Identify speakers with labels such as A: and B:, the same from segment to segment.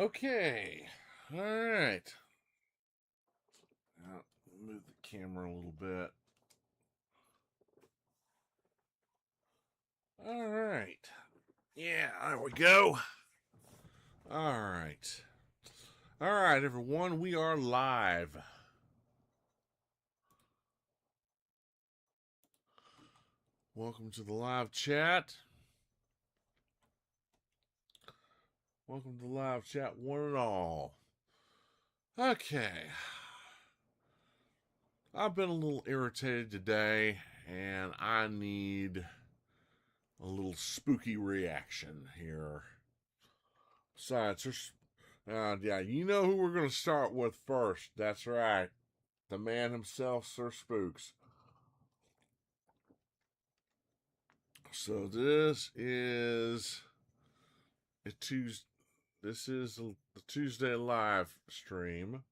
A: Okay. All right. Now, move the camera a little bit. All right. Yeah, there we go. All right. All right, everyone. We are live. Welcome to the live chat. Welcome to the live chat, one and all. Okay. I've been a little irritated today, and I need a little spooky reaction here. Besides, yeah, you know who we're going to start with first. That's right. The man himself, Sir Spooks. So this is a Tuesday. This is the Tuesday live stream.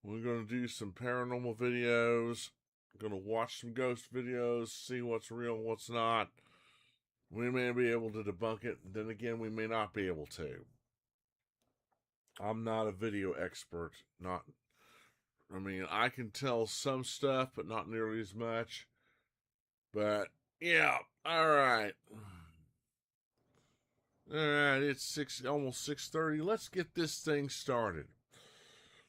A: We're going to do some paranormal videos. Going to watch some ghost videos, see what's real, what's not. We may be able to debunk it. Then again, we may not be able to. I'm not a video expert. I can tell some stuff, but not nearly as much. But yeah, all right. All right, it's almost 6:30. Let's get this thing started.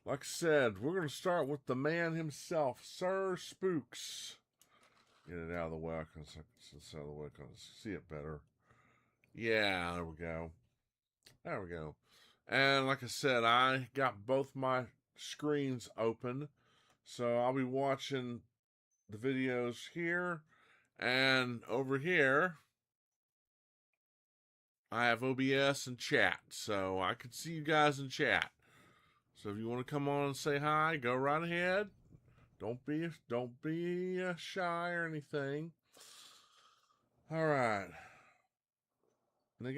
A: Like I said, we're going to start with the man himself, Sir Spooks. Get it out of the way. I can see it better. Yeah, there we go. There we go. And like I said, I got both my screens open. So I'll be watching the videos here. And over here, I have OBS and chat. So I can see you guys in chat. So if you want to come on and say hi, go right ahead. Don't be shy or anything. All right. Now,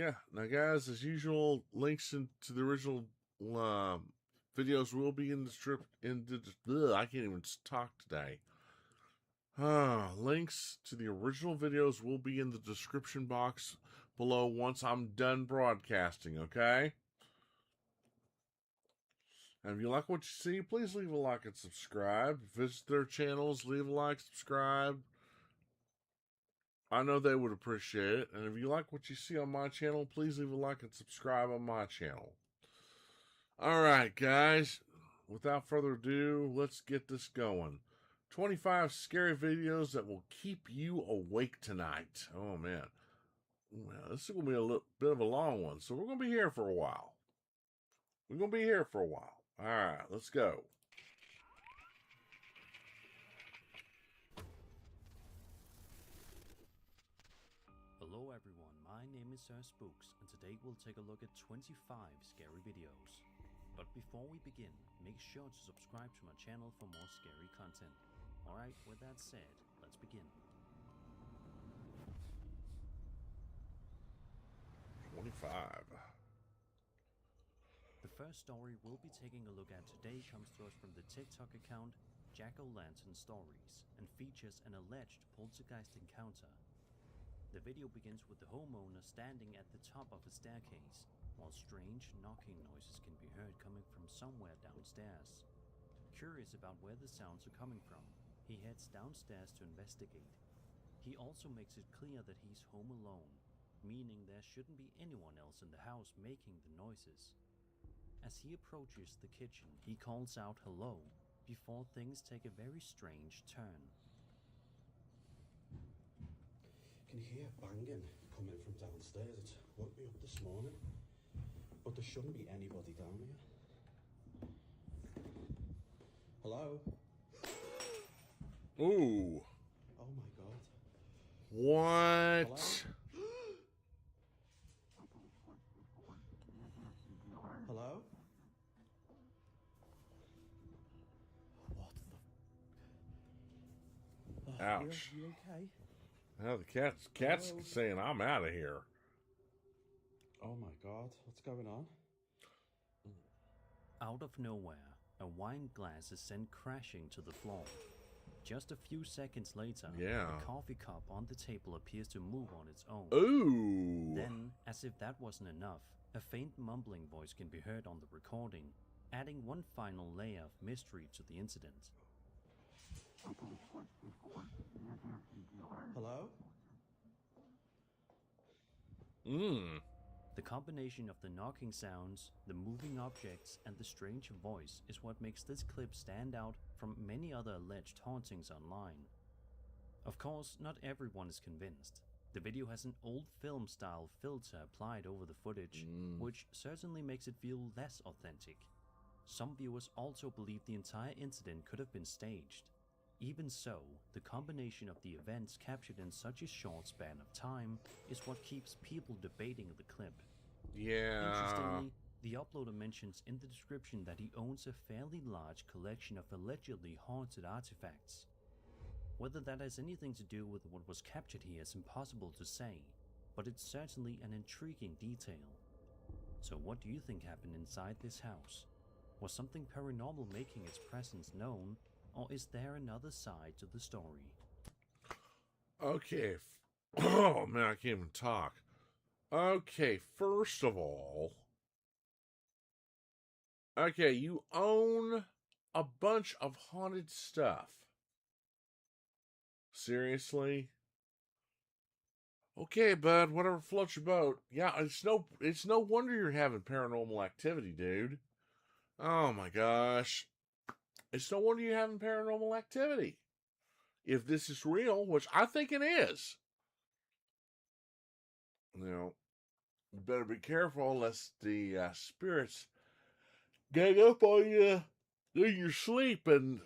A: guys, as usual, links to the original videos will be in the strip. I can't even talk today. Links to the original videos will be in the description box below once I'm done broadcasting. Okay. And if you like what you see, please leave a like and subscribe. Visit their channels, leave a like, subscribe. I know they would appreciate it. And if you like what you see on my channel, please leave a like and subscribe on my channel. All right, guys. Without further ado, let's get this going. 25 scary videos that will keep you awake tonight. Oh, man. Well, this is going to be a little bit of a long one, so we're going to be here for a while. All right, let's go.
B: Hello everyone, my name is Sir Spooks, and today we'll take a look at 25 scary videos. But before we begin, make sure to subscribe to my channel for more scary content. Alright, with that said, let's begin.
A: 25.
B: The first story we'll be taking a look at today comes to us from the TikTok account Jack-O-Lantern Stories and features an alleged poltergeist encounter. The video begins with the homeowner standing at the top of a staircase, while strange knocking noises can be heard coming from somewhere downstairs. Curious about where the sounds are coming from, he heads downstairs to investigate. He also makes it clear that he's home alone, meaning there shouldn't be anyone else in the house making the noises. As he approaches the kitchen, he calls out hello, before things take a very strange turn.
C: Can you hear banging coming from downstairs? It woke me up this morning, but there shouldn't be anybody down here. Hello?
A: Ooh.
C: Oh my god.
A: What?
C: Hello? Hello? What the...
A: Ouch.
C: You okay?
A: Now the cat's
C: Hello?
A: saying I'm out of here.
C: Oh my god, what's going on?
B: Out of nowhere, a wine glass is sent crashing to the floor. Just a few seconds later, the coffee cup on the table appears to move on its own.
A: Ooh.
B: Then, as if that wasn't enough, a faint mumbling voice can be heard on the recording, adding one final layer of mystery to the incident.
C: Hello?
B: The combination of the knocking sounds, the moving objects, and the strange voice is what makes this clip stand out from many other alleged hauntings online. Of course, not everyone is convinced. The video has an old film-style filter applied over the footage, which certainly makes it feel less authentic. Some viewers also believe the entire incident could have been staged. Even so, the combination of the events captured in such a short span of time is what keeps people debating the clip.
A: Yeah.
B: Interestingly, the uploader mentions in the description that he owns a fairly large collection of allegedly haunted artifacts. Whether that has anything to do with what was captured here is impossible to say, but it's certainly an intriguing detail. So what do you think happened inside this house? Was something paranormal making its presence known, or is there another side to the story?
A: Okay. Oh, man, I can't even talk. Okay, first of all, okay, you own a bunch of haunted stuff. Seriously? Okay, bud, whatever floats your boat. Yeah, it's no wonder you're having paranormal activity, dude. Oh my gosh. It's no wonder you're having paranormal activity. If this is real, which I think it is. You know, you better be careful lest the spirits gang up on you in your sleep, and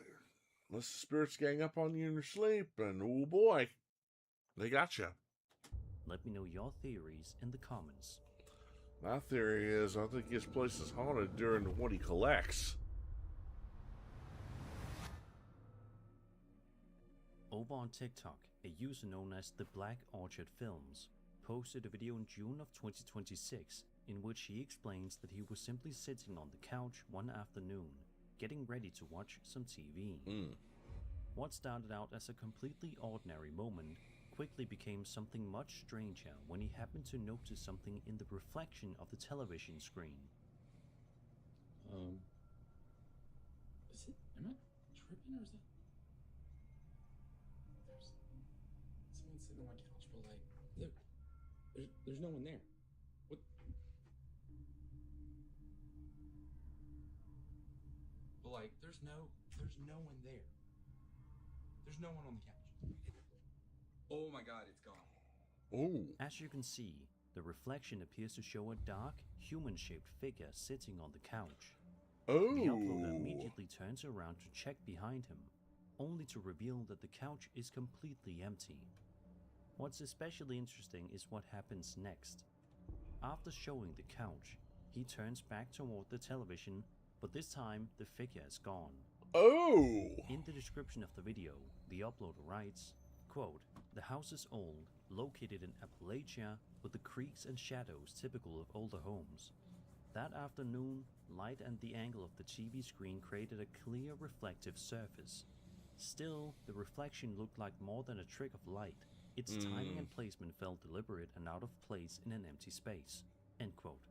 A: unless the spirits gang up on you in your sleep, and oh boy, they got you.
B: Let me know your theories in the comments.
A: My theory is I think his place is haunted during what he collects.
B: Over on TikTok, a user known as the Black Orchard Films posted a video in June of 2026 in which he explains that he was simply sitting on the couch one afternoon, getting ready to watch some TV. What started out as a completely ordinary moment quickly became something much stranger when he happened to notice something in the reflection of the television screen.
D: Is it? Am I tripping or is that? There's someone sitting on my couch, but like, look, there's no one there. What? But like, there's no one there. There's no one on the couch. Oh my God, it's gone.
A: Oh.
B: As you can see, the reflection appears to show a dark, human-shaped figure sitting on the couch.
A: Oh.
B: The uploader immediately turns around to check behind him, only to reveal that the couch is completely empty. What's especially interesting is what happens next. After showing the couch, he turns back toward the television, but this time the figure is gone.
A: Oh.
B: In the description of the video, the uploader writes, quote, "The house is old, located in Appalachia, with the creaks and shadows typical of older homes. That afternoon, light and the angle of the TV screen created a clear reflective surface. Still, the reflection looked like more than a trick of light. Its timing and placement felt deliberate and out of place in an empty space." End quote.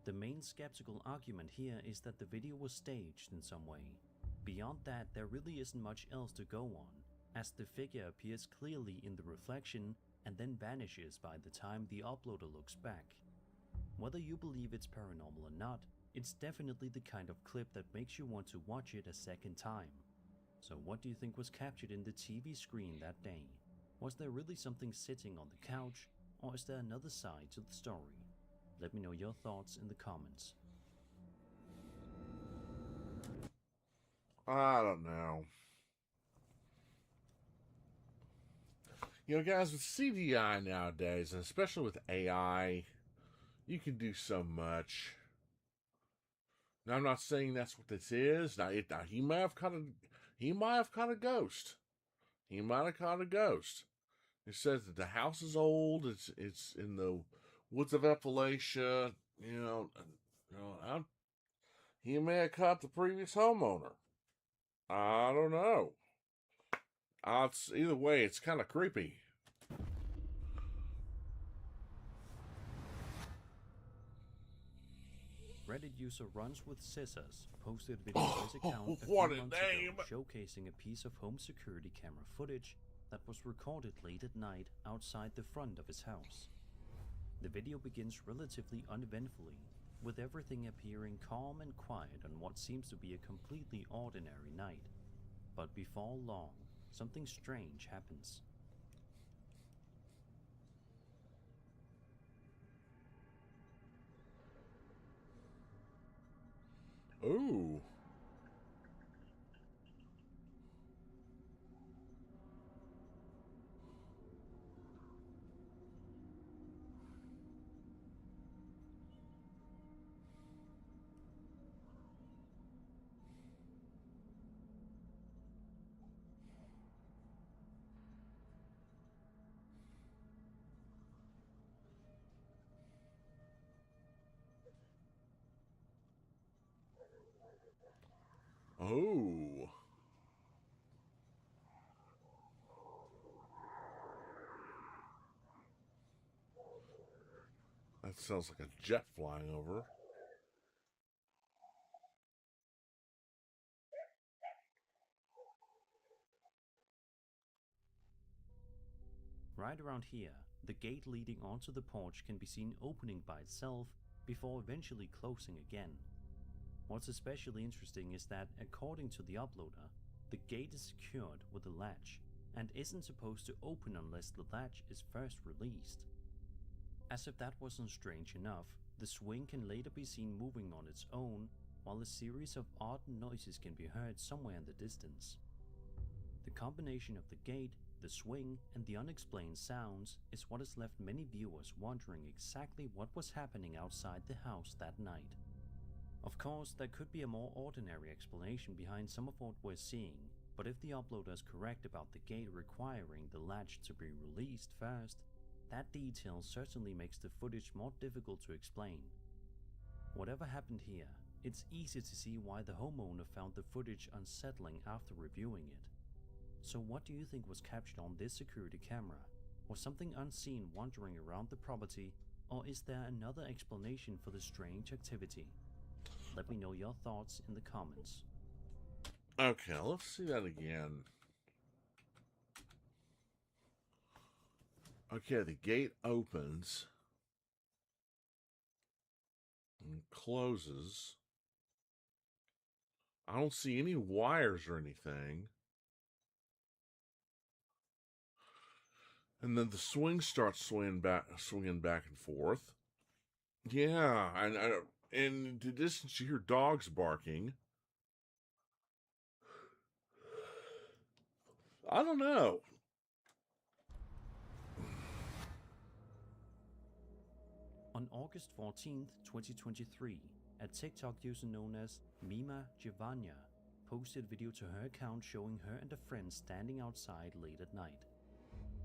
B: The main skeptical argument here is that the video was staged in some way. Beyond that, there really isn't much else to go on, as the figure appears clearly in the reflection and then vanishes by the time the uploader looks back. Whether you believe it's paranormal or not, it's definitely the kind of clip that makes you want to watch it a second time. So what do you think was captured in the TV screen that day? Was there really something sitting on the couch, or is there another side to the story? Let me know your thoughts in the comments.
A: I don't know. You know, guys, with CGI nowadays, and especially with AI, you can do so much. Now, I'm not saying that's what this is. Now, he might have caught a ghost. He might have caught a ghost. It says that the house is old. It's in the woods of Appalachia. He may have caught the previous homeowner. I don't know. Either way, it's kind of creepy.
B: Reddit user Runs with Scissors posted a video to his account a few
A: What a
B: months
A: name!
B: ago showcasing a piece of home security camera footage that was recorded late at night outside the front of his house. The video begins relatively uneventfully, with everything appearing calm and quiet on what seems to be a completely ordinary night. But before long, something strange happens.
A: Ooh. Oh. That sounds like a jet flying over.
B: Right around here, the gate leading onto the porch can be seen opening by itself before eventually closing again. What's especially interesting is that, according to the uploader, the gate is secured with a latch and isn't supposed to open unless the latch is first released. As if that wasn't strange enough, the swing can later be seen moving on its own, while a series of odd noises can be heard somewhere in the distance. The combination of the gate, the swing, and the unexplained sounds is what has left many viewers wondering exactly what was happening outside the house that night. Of course, there could be a more ordinary explanation behind some of what we're seeing, but if the uploader is correct about the gate requiring the latch to be released first, that detail certainly makes the footage more difficult to explain. Whatever happened here, it's easy to see why the homeowner found the footage unsettling after reviewing it. So what do you think was captured on this security camera? Was something unseen wandering around the property, or is there another explanation for the strange activity? Let me know your thoughts in the comments.
A: Okay, let's see that again. Okay, the gate opens and closes. I don't see any wires or anything. And then the swing starts swinging back and forth. Yeah, and in the distance you hear dogs barking. I don't know.
B: On August 14th, 2023, a TikTok user known as Mima Giovanna posted a video to her account showing her and a friend standing outside late at night.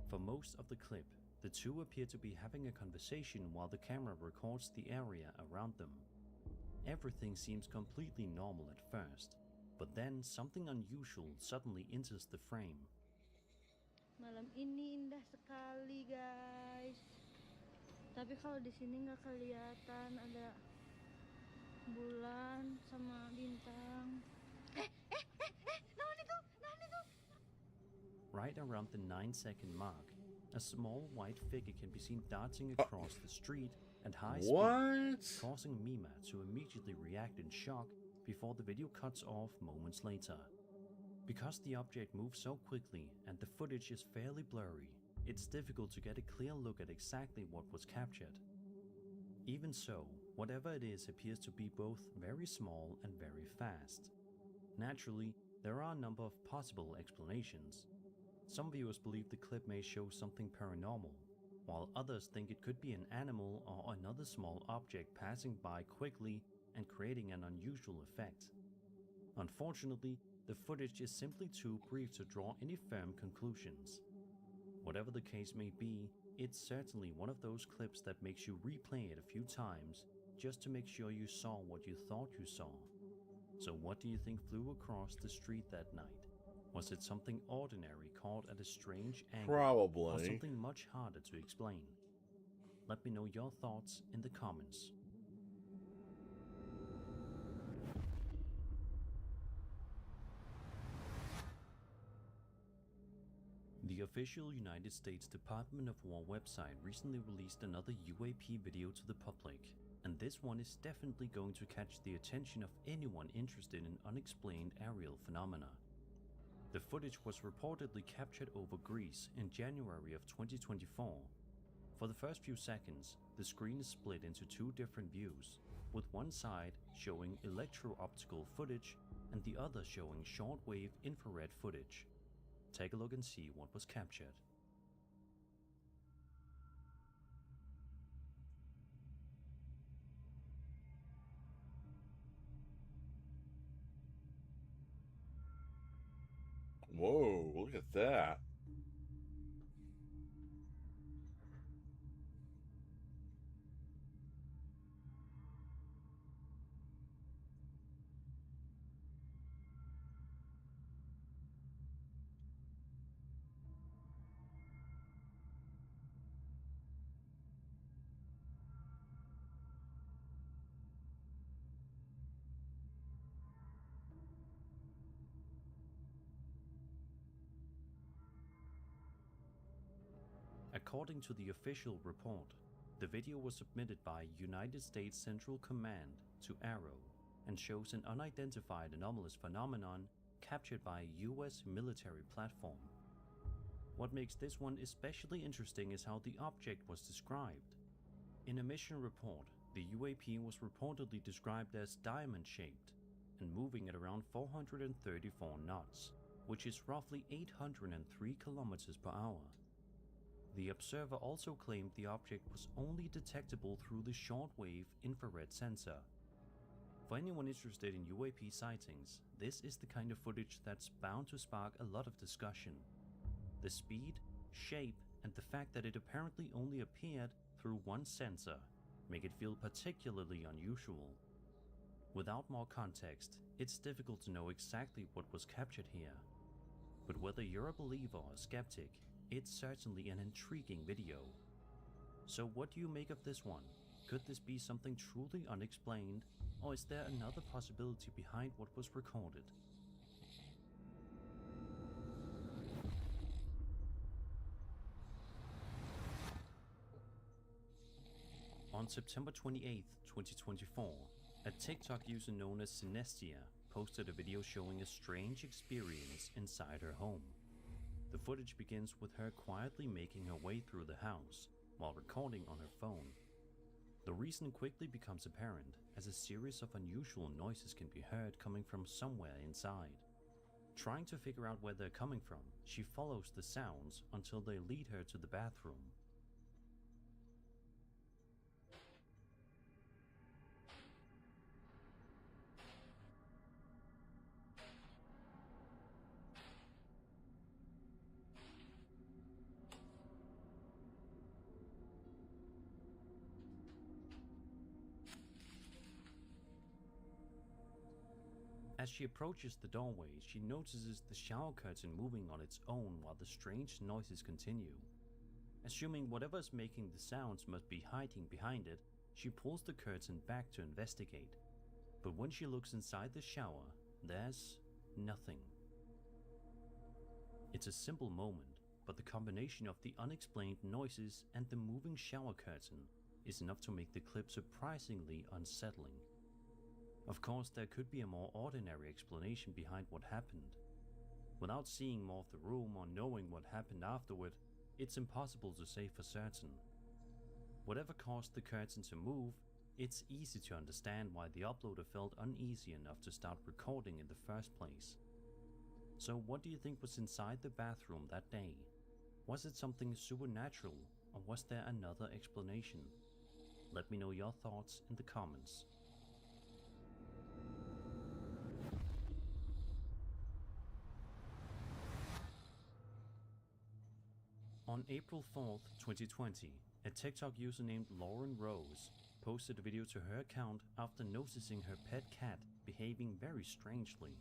B: For most of the clip, the two appear to be having a conversation while the camera records the area around them. Everything seems completely normal at first, but then something unusual suddenly enters the frame.
E: Malam ini indah sekali, guys. Tapi kalau di sini nggak kelihatan ada bulan sama bintang. Naon itu?
B: Right around the 9-second mark, a small white figure can be seen darting across the street at high speed, causing Mima to immediately react in shock before the video cuts off moments later. Because the object moves so quickly and the footage is fairly blurry, it's difficult to get a clear look at exactly what was captured. Even so, whatever it is appears to be both very small and very fast. Naturally, there are a number of possible explanations. Some viewers believe the clip may show something paranormal, while others think it could be an animal or another small object passing by quickly and creating an unusual effect. Unfortunately, the footage is simply too brief to draw any firm conclusions. Whatever the case may be, it's certainly one of those clips that makes you replay it a few times just to make sure you saw what you thought you saw. So what do you think flew across the street that night? Was it something ordinary caught at a strange angle?
A: Probably.
B: Or something much harder to explain? Let me know your thoughts in the comments. The official United States Department of War website recently released another UAP video to the public, and this one is definitely going to catch the attention of anyone interested in unexplained aerial phenomena. The footage was reportedly captured over Greece in January of 2024. For the first few seconds, the screen is split into two different views, with one side showing electro-optical footage and the other showing shortwave infrared footage. Take a look and see what was captured.
A: Whoa, look at that.
B: According to the official report, the video was submitted by United States Central Command to Arrow and shows an unidentified anomalous phenomenon captured by a US military platform. What makes this one especially interesting is how the object was described. In a mission report, the UAP was reportedly described as diamond-shaped and moving at around 434 knots, which is roughly 803 kilometers per hour. The observer also claimed the object was only detectable through the shortwave infrared sensor. For anyone interested in UAP sightings, this is the kind of footage that's bound to spark a lot of discussion. The speed, shape, and the fact that it apparently only appeared through one sensor make it feel particularly unusual. Without more context, it's difficult to know exactly what was captured here. But whether you're a believer or a skeptic, it's certainly an intriguing video. So what do you make of this one? Could this be something truly unexplained, or is there another possibility behind what was recorded? On September 28, 2024, a TikTok user known as Synestia posted a video showing a strange experience inside her home. The footage begins with her quietly making her way through the house while recording on her phone. The reason quickly becomes apparent as a series of unusual noises can be heard coming from somewhere inside. Trying to figure out where they're coming from, she follows the sounds until they lead her to the bathroom. As she approaches the doorway, she notices the shower curtain moving on its own while the strange noises continue. Assuming whatever is making the sounds must be hiding behind it, she pulls the curtain back to investigate. But when she looks inside the shower, there's nothing. It's a simple moment, but the combination of the unexplained noises and the moving shower curtain is enough to make the clip surprisingly unsettling. Of course, there could be a more ordinary explanation behind what happened. Without seeing more of the room or knowing what happened afterward, it's impossible to say for certain. Whatever caused the curtain to move, it's easy to understand why the uploader felt uneasy enough to start recording in the first place. So what do you think was inside the bathroom that day? Was it something supernatural, or was there another explanation? Let me know your thoughts in the comments. On April 4th, 2020, a TikTok user named Lauren Rose posted a video to her account after noticing her pet cat behaving very strangely.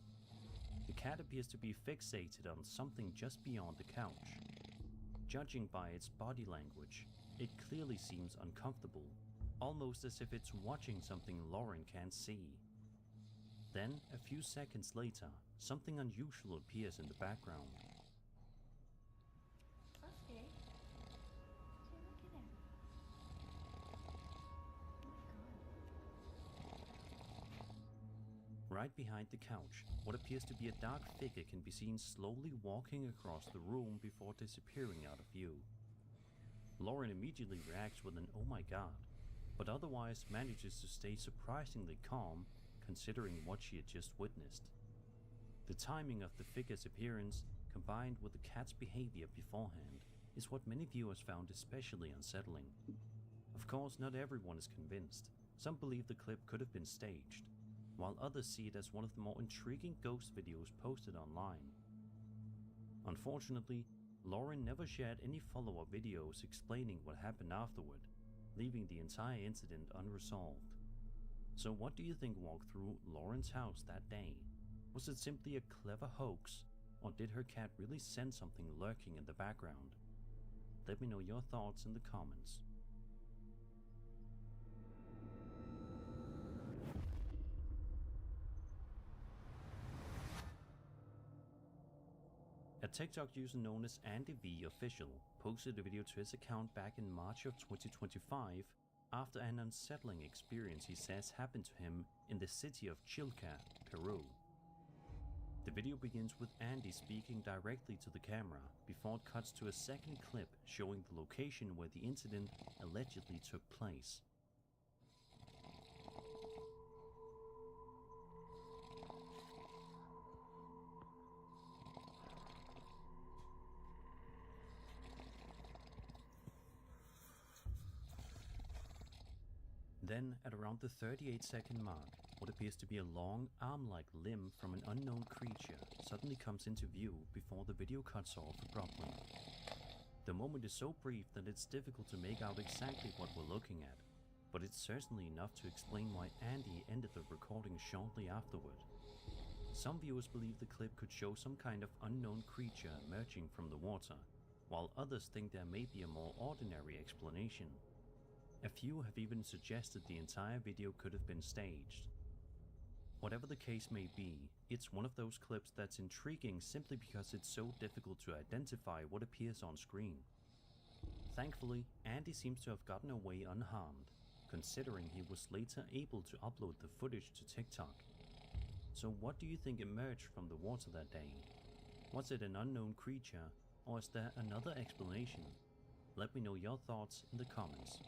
B: The cat appears to be fixated on something just beyond the couch. Judging by its body language, it clearly seems uncomfortable, almost as if it's watching something Lauren can't see. Then, a few seconds later, something unusual appears in the background. right behind the couch, what appears to be a dark figure can be seen slowly walking across the room before disappearing out of view. Lauren immediately reacts with an "oh my god," but otherwise manages to stay surprisingly calm considering what she had just witnessed. The timing of the figure's appearance, combined with the cat's behavior beforehand, is what many viewers found especially unsettling. Of course, not everyone is convinced. Some believe the clip could have been staged, while others see it as one of the more intriguing ghost videos posted online. Unfortunately, Lauren never shared any follow-up videos explaining what happened afterward, leaving the entire incident unresolved. So what do you think walked through Lauren's house that day? Was it simply a clever hoax, or did her cat really sense something lurking in the background? Let me know your thoughts in the comments. A TikTok user known as Andy V Official posted a video to his account back in March of 2025 after an unsettling experience he says happened to him in the city of Chilca, Peru. The video begins with Andy speaking directly to the camera before it cuts to a second clip showing the location where the incident allegedly took place. Then, at around the 38-second mark, what appears to be a long, arm-like limb from an unknown creature suddenly comes into view before the video cuts off abruptly. The moment is so brief that it's difficult to make out exactly what we're looking at, but it's certainly enough to explain why Andy ended the recording shortly afterward. Some viewers believe the clip could show some kind of unknown creature emerging from the water, while others think there may be a more ordinary explanation. A few have even suggested the entire video could have been staged. Whatever the case may be, it's one of those clips that's intriguing simply because it's so difficult to identify what appears on screen. Thankfully, Andy seems to have gotten away unharmed, considering he was later able to upload the footage to TikTok. So what do you think emerged from the water that day? Was it an unknown creature, or is there another explanation? Let me know your thoughts in the comments.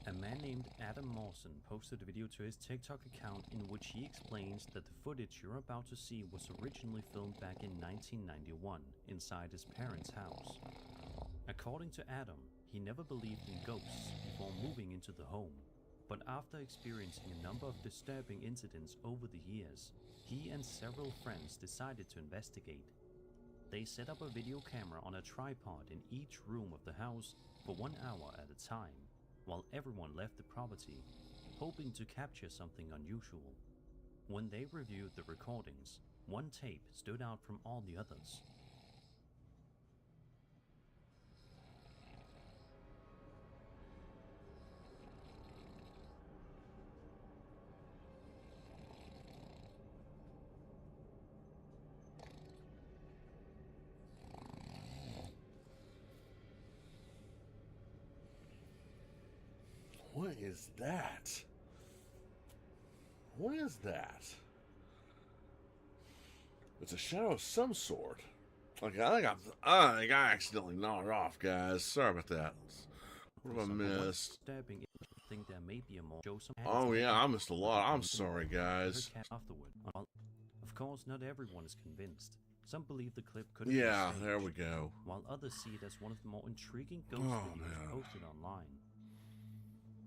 B: A man named Adam Mawson posted a video to his TikTok account in which he explains that the footage you're about to see was originally filmed back in 1991 inside his parents' house. According to Adam, he never believed in ghosts before moving into the home, but after experiencing a number of disturbing incidents over the years, he and several friends decided to investigate. They set up a video camera on a tripod in each room of the house for 1 hour at a time, while everyone left the property, hoping to capture something unusual. When they reviewed the recordings, one tape stood out from all the others.
A: What is that? What is that? It's a shadow of some sort. Okay, I think I accidentally knocked it off, guys. Sorry about that. What have I missed?
B: Think there may be a more
A: Oh yeah, I missed a lot. I'm sorry, guys.
B: Afterward. Of course, not everyone is convinced. Some believe the clip could have
A: Yeah,
B: been
A: there we
B: staged,
A: go.
B: while others see it as one of the more intriguing ghost
A: Oh,
B: videos
A: man.
B: posted online.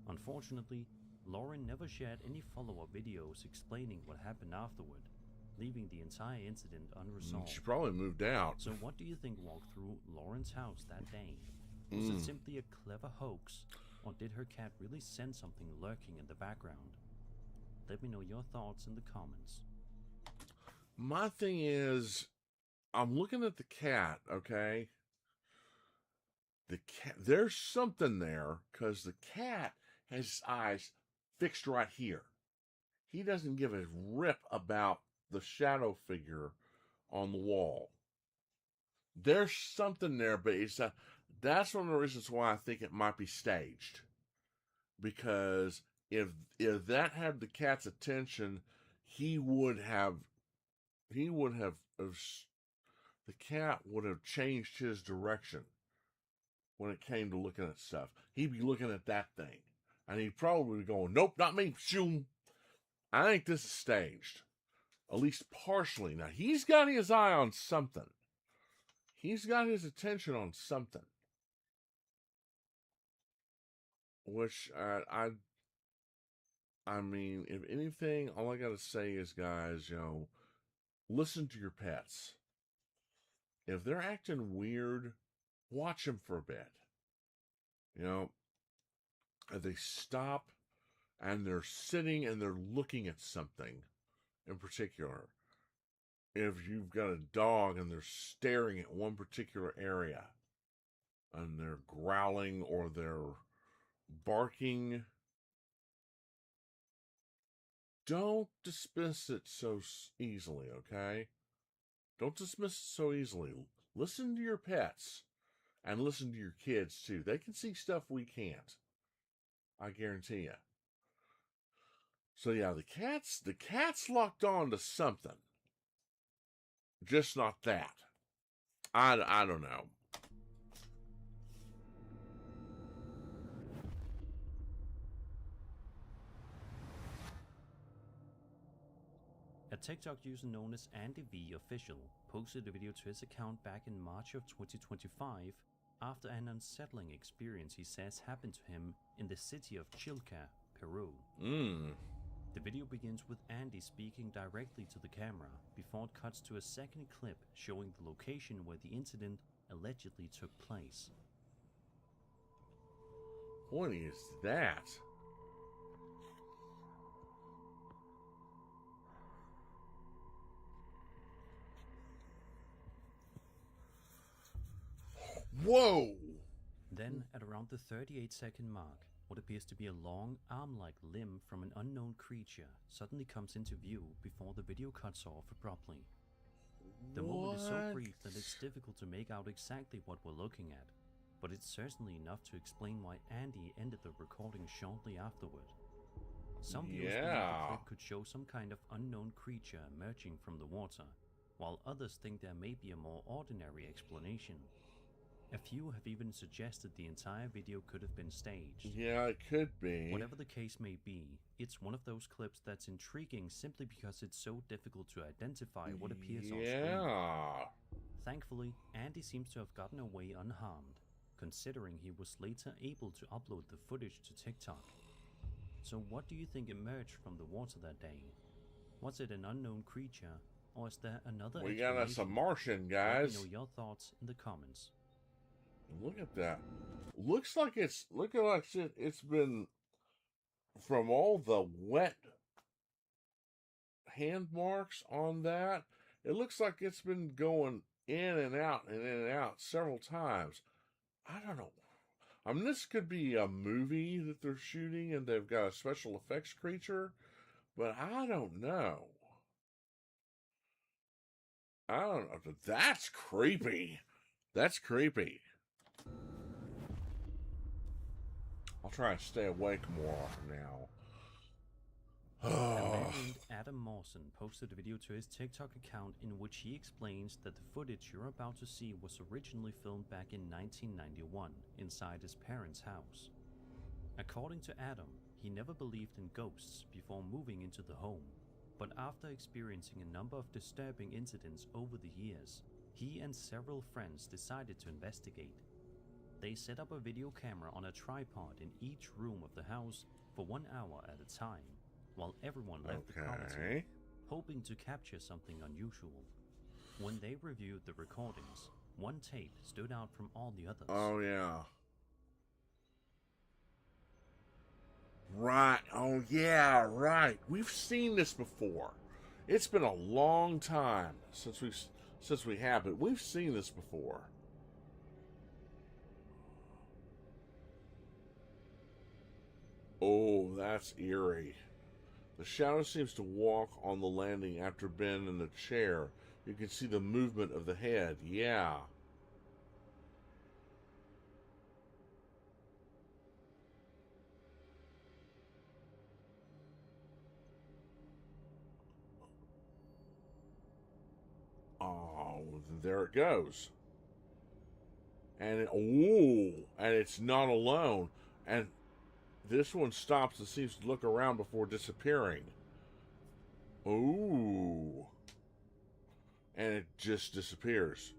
B: Unfortunately, Lauren never shared any follow-up videos explaining what happened afterward, leaving the entire incident unresolved.
A: She probably moved out.
B: So what do you think walked through Lauren's house that day? Was it simply a clever hoax, or did her cat really sense something lurking in the background? Let me know your thoughts in the comments.
A: My thing is, I'm looking at the cat, okay? The cat, there's something there, because the cat has his eyes fixed right here. He doesn't give a rip about the shadow figure on the wall. There's something there, but it's That's one of the reasons why I think it might be staged. Because if that had the cat's attention, he would have the cat would have changed his direction when it came to looking at stuff. He'd be looking at that thing, and he'd probably be going, "Nope, not me." Shoom. I think this is staged, at least partially. Now he's got his eye on something. He's got his attention on something. Which I mean, if anything, all I gotta say is, guys, listen to your pets. If they're acting weird, watch them for a bit. If they stop and they're sitting and they're looking at something in particular. If you've got a dog and they're staring at one particular area and they're growling or they're barking, don't dismiss it so easily, okay? Don't dismiss it so easily. Listen to your pets and listen to your kids too. They can see stuff we can't. I guarantee you. So yeah, the cat's locked on to something. Just not that. I don't know.
B: A TikTok user known as Andy V Official posted a video to his account back in March of 2025 after an unsettling experience he says happened to him in the city of Chilca, Peru. The video begins with Andy speaking directly to the camera before it cuts to a second clip showing the location where the incident allegedly took place.
A: What is that? Whoa!
B: Then, at around the 38-second mark, what appears to be a long, arm-like limb from an unknown creature suddenly comes into view before the video cuts off abruptly. The moment is so brief that it's difficult to make out exactly what we're looking at, but it's certainly enough to explain why Andy ended the recording shortly afterward. Some viewers believe the clip could show some kind of unknown creature emerging from the water, while others think there may be a more ordinary explanation. A few have even suggested the entire video could have been staged.
A: Yeah, it could be.
B: Whatever the case may be, it's one of those clips that's intriguing simply because it's so difficult to identify what appears on screen. Thankfully, Andy seems to have gotten away unharmed, considering he was later able to upload the footage to TikTok. So what do you think emerged from the water that day? Was it an unknown creature, or is there another
A: We got us a Martian, guys.
B: Let me know your thoughts in the comments.
A: Look at that. Looks like it's been, from all the wet hand marks on that, it looks like it's been going in and out several times. I don't know. I mean, this could be a movie that they're shooting and they've got a special effects creature, but I don't know. But that's creepy. That's creepy. I'll try and stay awake more often now.
B: A man named Adam Mawson posted a video to his TikTok account in which he explains that the footage you're about to see was originally filmed back in 1991 inside his parents' house. According to Adam, he never believed in ghosts before moving into the home, but after experiencing a number of disturbing incidents over the years, he and several friends decided to investigate. They set up a video camera on a tripod in each room of the house for 1 hour at a time, while everyone left the property, hoping to capture something unusual. When they reviewed the recordings, one tape stood out from all the others.
A: Oh, yeah. Right. Oh, yeah, right. We've seen this before. It's been a long time since we have it. We've seen this before. Oh, that's eerie. The shadow seems to walk on the landing after Ben in the chair. You can see the movement of the head. Yeah. there it goes. And and it's not alone. And this one stops and seems to look around before disappearing. Ooh. And it just disappears.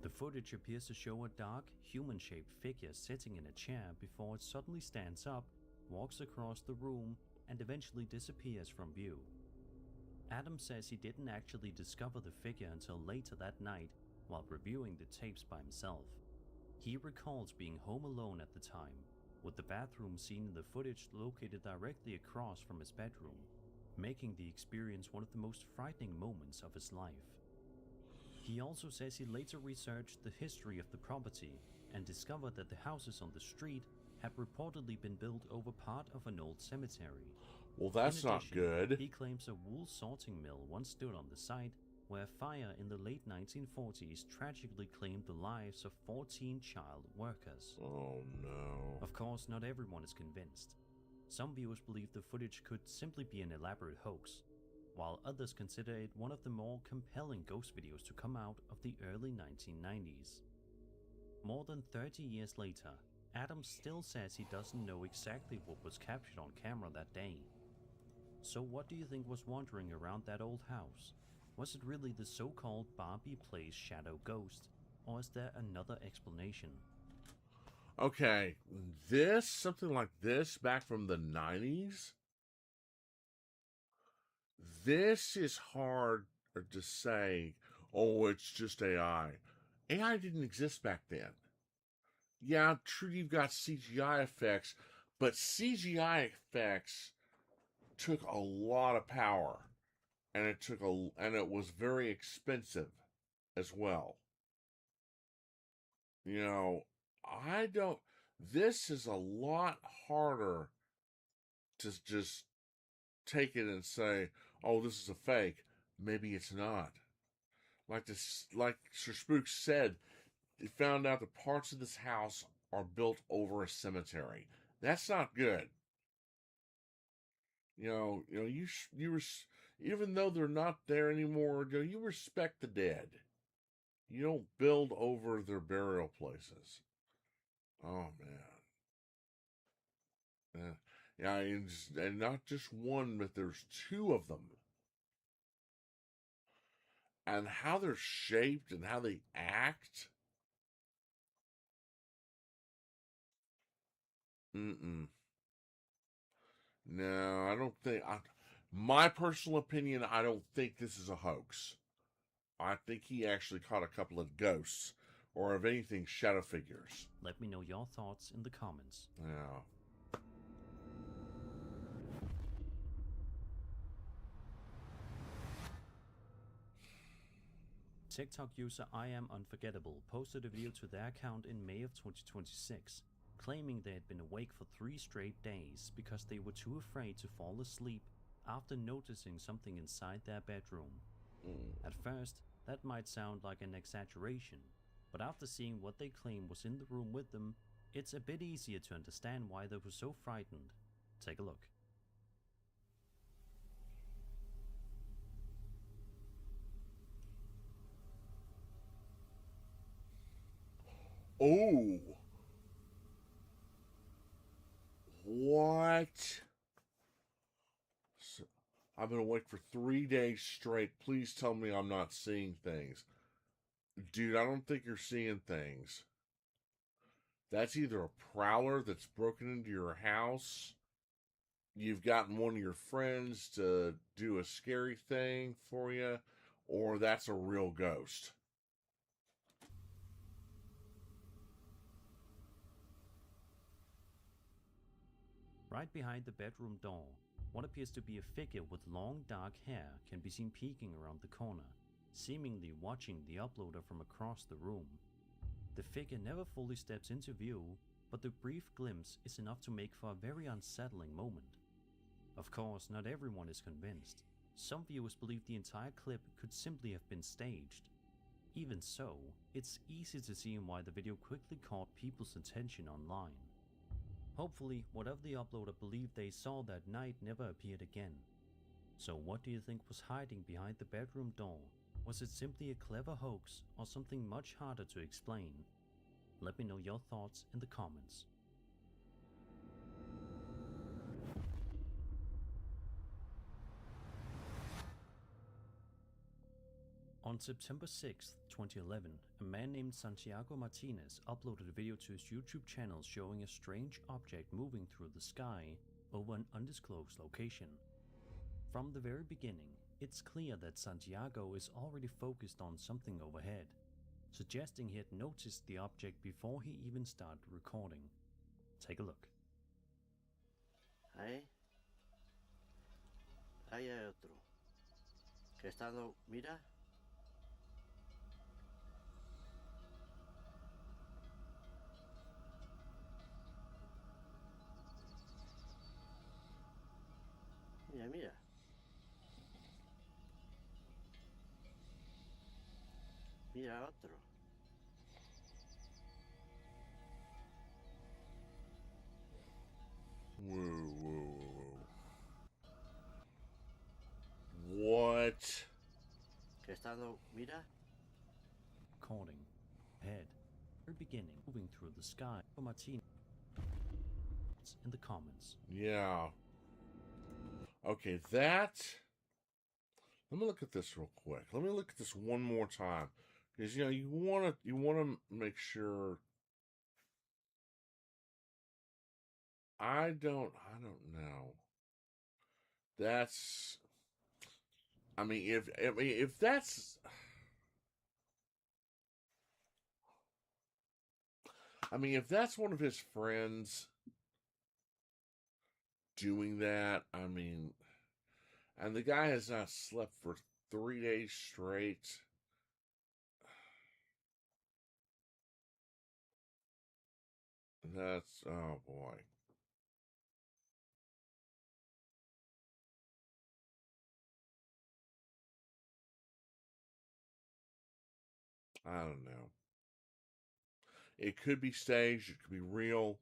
B: The footage appears to show a dark, human-shaped figure sitting in a chair before it suddenly stands up, walks across the room, and eventually disappears from view. Adam says he didn't actually discover the figure until later that night while reviewing the tapes by himself. He recalls being home alone at the time, with the bathroom scene in the footage located directly across from his bedroom, making the experience one of the most frightening moments of his life. He also says he later researched the history of the property and discovered that the houses on the street had reportedly been built over part of an old cemetery.
A: Well, that's not good.
B: He claims a wool sorting mill once stood on the site, where a fire in the late 1940s tragically claimed the lives of 14 child workers.
A: Oh no.
B: Of course, not everyone is convinced. Some viewers believe the footage could simply be an elaborate hoax, while others consider it one of the more compelling ghost videos to come out of the early 1990s. More than 30 years later, Adam still says he doesn't know exactly what was captured on camera that day. So what do you think was wandering around that old house? Was it really the so-called Barbie Place shadow ghost, or is there another explanation?
A: Okay, something like this back from the 90s, this is hard to say, oh, it's just AI. AI didn't exist back then. Yeah, true, you've got CGI effects, but CGI effects took a lot of power, and it was very expensive as well. You know, this is a lot harder to just take it and say, oh, this is a fake. Maybe it's not. Like Sir Spooks said, they found out that parts of this house are built over a cemetery. That's not good. Even though they're not there anymore, you respect the dead. You don't build over their burial places. Oh man. Yeah, and not just one, but there's two of them. And how they're shaped and how they act. Mm-mm. No, I don't think. My personal opinion, I don't think this is a hoax. I think he actually caught a couple of ghosts, or if anything, shadow figures.
B: Let me know your thoughts in the comments.
A: Yeah.
B: TikTok user I Am Unforgettable posted a video to their account in May of 2026, claiming they had been awake for 3 straight days because they were too afraid to fall asleep after noticing something inside their bedroom. At first, that might sound like an exaggeration, but after seeing what they claim was in the room with them, it's a bit easier to understand why they were so frightened. Take a look.
A: Oh. What? I've been awake for 3 days straight. Please tell me I'm not seeing things. Dude, I don't think you're seeing things. That's either a prowler that's broken into your house, you've gotten one of your friends to do a scary thing for you, or that's a real ghost.
B: Right behind the bedroom door, what appears to be a figure with long dark hair can be seen peeking around the corner, seemingly watching the uploader from across the room. The figure never fully steps into view, but the brief glimpse is enough to make for a very unsettling moment. Of course, not everyone is convinced. Some viewers believe the entire clip could simply have been staged. Even so, it's easy to see why the video quickly caught people's attention online. Hopefully, whatever the uploader believed they saw that night never appeared again. So what do you think was hiding behind the bedroom door? Was it simply a clever hoax or something much harder to explain? Let me know your thoughts in the comments. On September 6, 2011, a man named Santiago Martinez uploaded a video to his YouTube channel showing a strange object moving through the sky over an undisclosed location. From the very beginning, it's clear that Santiago is already focused on something overhead, suggesting he had noticed the object before he even started recording. Take a look.
F: Ahí hay otro que está dando, mira. Mira, mira. Mira otro.
A: Whoa, whoa, whoa. What?
F: Que está dando, mira.
B: Recording. Head. Very beginning. Moving through the sky. For Martinez. In the comments.
A: Yeah. Okay, that... Let me look at this real quick. Let me look at this one more time. Because, you know, you wanna make sure... I don't know. That's... I mean, if that's... I mean, if that's one of his friends doing that, I mean, and the guy has not slept for 3 days straight. That's, oh boy. I don't know. It could be staged, it could be real.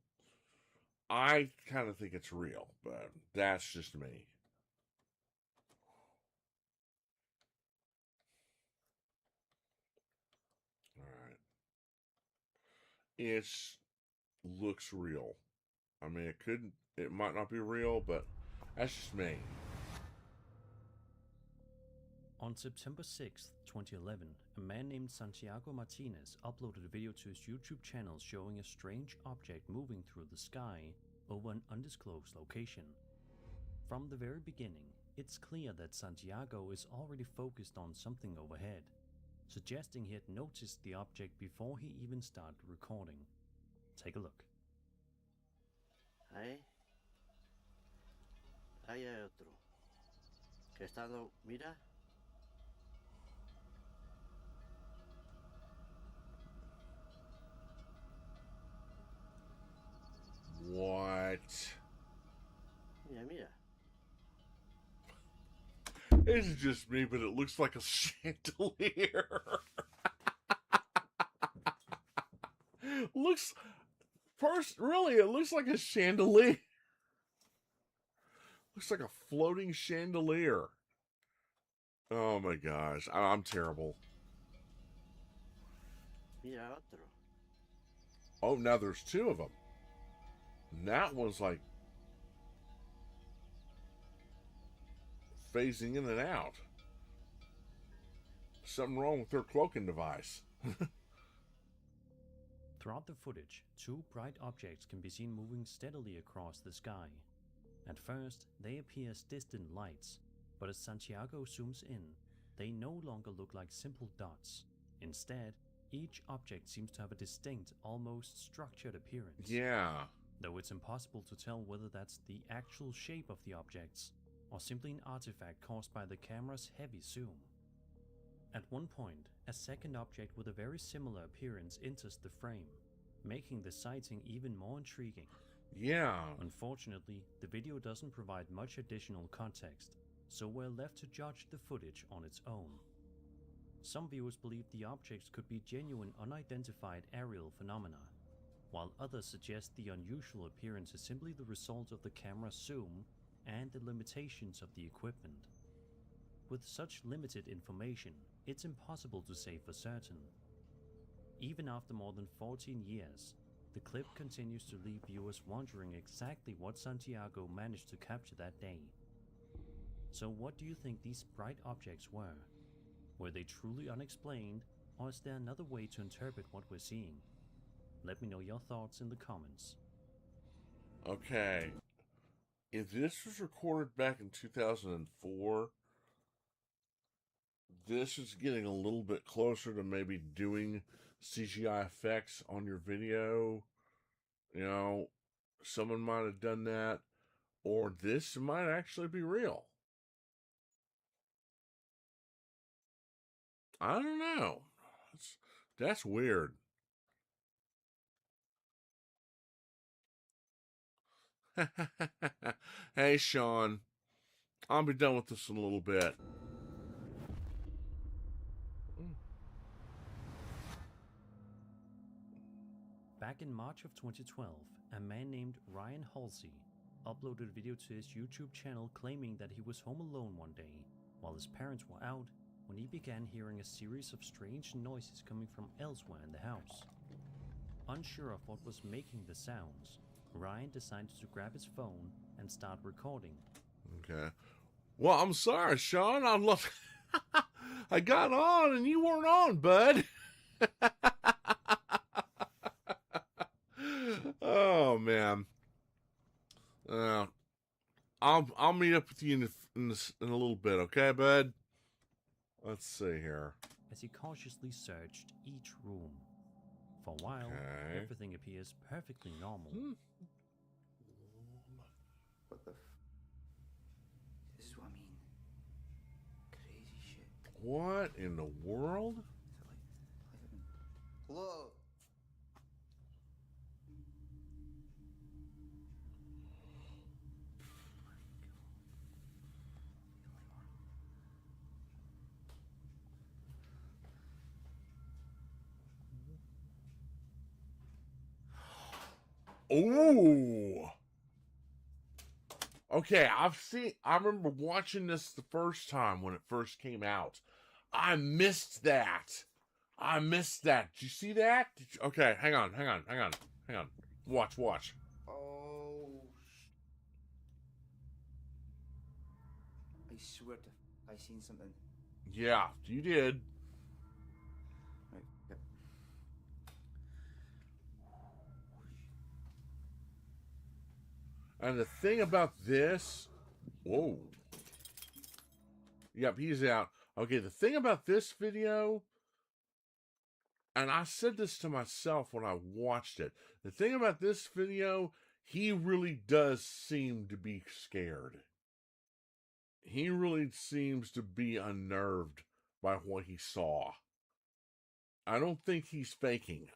A: I kind of think it's real, but that's just me. All right. It looks real. I mean, it might not be real, but that's just me.
B: On September 6, 2011, a man named Santiago Martinez uploaded a video to his YouTube channel showing a strange object moving through the sky over an undisclosed location. From the very beginning, it's clear that Santiago is already focused on something overhead, suggesting he had noticed the object before he even started recording. Take a look.
F: Ahí hay otro que está dando, mira.
A: What?
F: Mira, mira.
A: It's just me, but it looks like a chandelier. Really, it looks like a chandelier. Looks like a floating chandelier. Oh my gosh, I'm terrible.
F: Mira otro.
A: Oh, now there's two of them. And that one's like phasing in and out. Something wrong with their cloaking device.
B: Throughout the footage, two bright objects can be seen moving steadily across the sky. At first, they appear as distant lights, but as Santiago zooms in, they no longer look like simple dots. Instead, each object seems to have a distinct, almost structured appearance.
A: Yeah.
B: Though it's impossible to tell whether that's the actual shape of the objects, or simply an artifact caused by the camera's heavy zoom. At one point, a second object with a very similar appearance enters the frame, making the sighting even more intriguing.
A: Yeah.
B: Unfortunately, the video doesn't provide much additional context, so we're left to judge the footage on its own. Some viewers believe the objects could be genuine unidentified aerial phenomena, while others suggest the unusual appearance is simply the result of the camera's zoom and the limitations of the equipment. with such limited information, it's impossible to say for certain. Even after more than 14 years, the clip continues to leave viewers wondering exactly what Santiago managed to capture that day. So what do you think these bright objects were? Were they truly unexplained, or is there another way to interpret what we're seeing? Let me know your thoughts in the comments.
A: Okay. If this was recorded back in 2004, this is getting a little bit closer to maybe doing CGI effects on your video. You know, someone might have done that, or this might actually be real. I don't know. That's weird. Hey, Sean, I'll be done with this in a little bit.
B: Back in March of 2012, a man named Ryan Halsey uploaded a video to his YouTube channel claiming that he was home alone one day while his parents were out when he began hearing a series of strange noises coming from elsewhere in the house. Unsure of what was making the sounds, Ryan decided to grab his phone and start recording.
A: Okay. Well, I'm sorry, Sean. I got on and you weren't on, bud. Oh man. I'll meet up with you in a little bit, okay, bud? Let's see here.
B: As he cautiously searched each room. For a while,
A: Okay.
B: everything appears perfectly normal.
G: What the This is what I mean. Crazy shit.
A: What in the world?
G: Hello?
A: Ooh. Okay, I remember watching this the first time when it first came out. I missed that. Did you see that? Okay, hang on. Watch.
G: Oh. I swear to I seen something.
A: Yeah, you did.
G: Right, yep.
A: And the thing about this, whoa. Yep, he's out. Okay, the thing about this video, and I said this to myself when I watched it, the thing about this video, he really does seem to be scared. He really seems to be unnerved by what he saw. I don't think he's faking.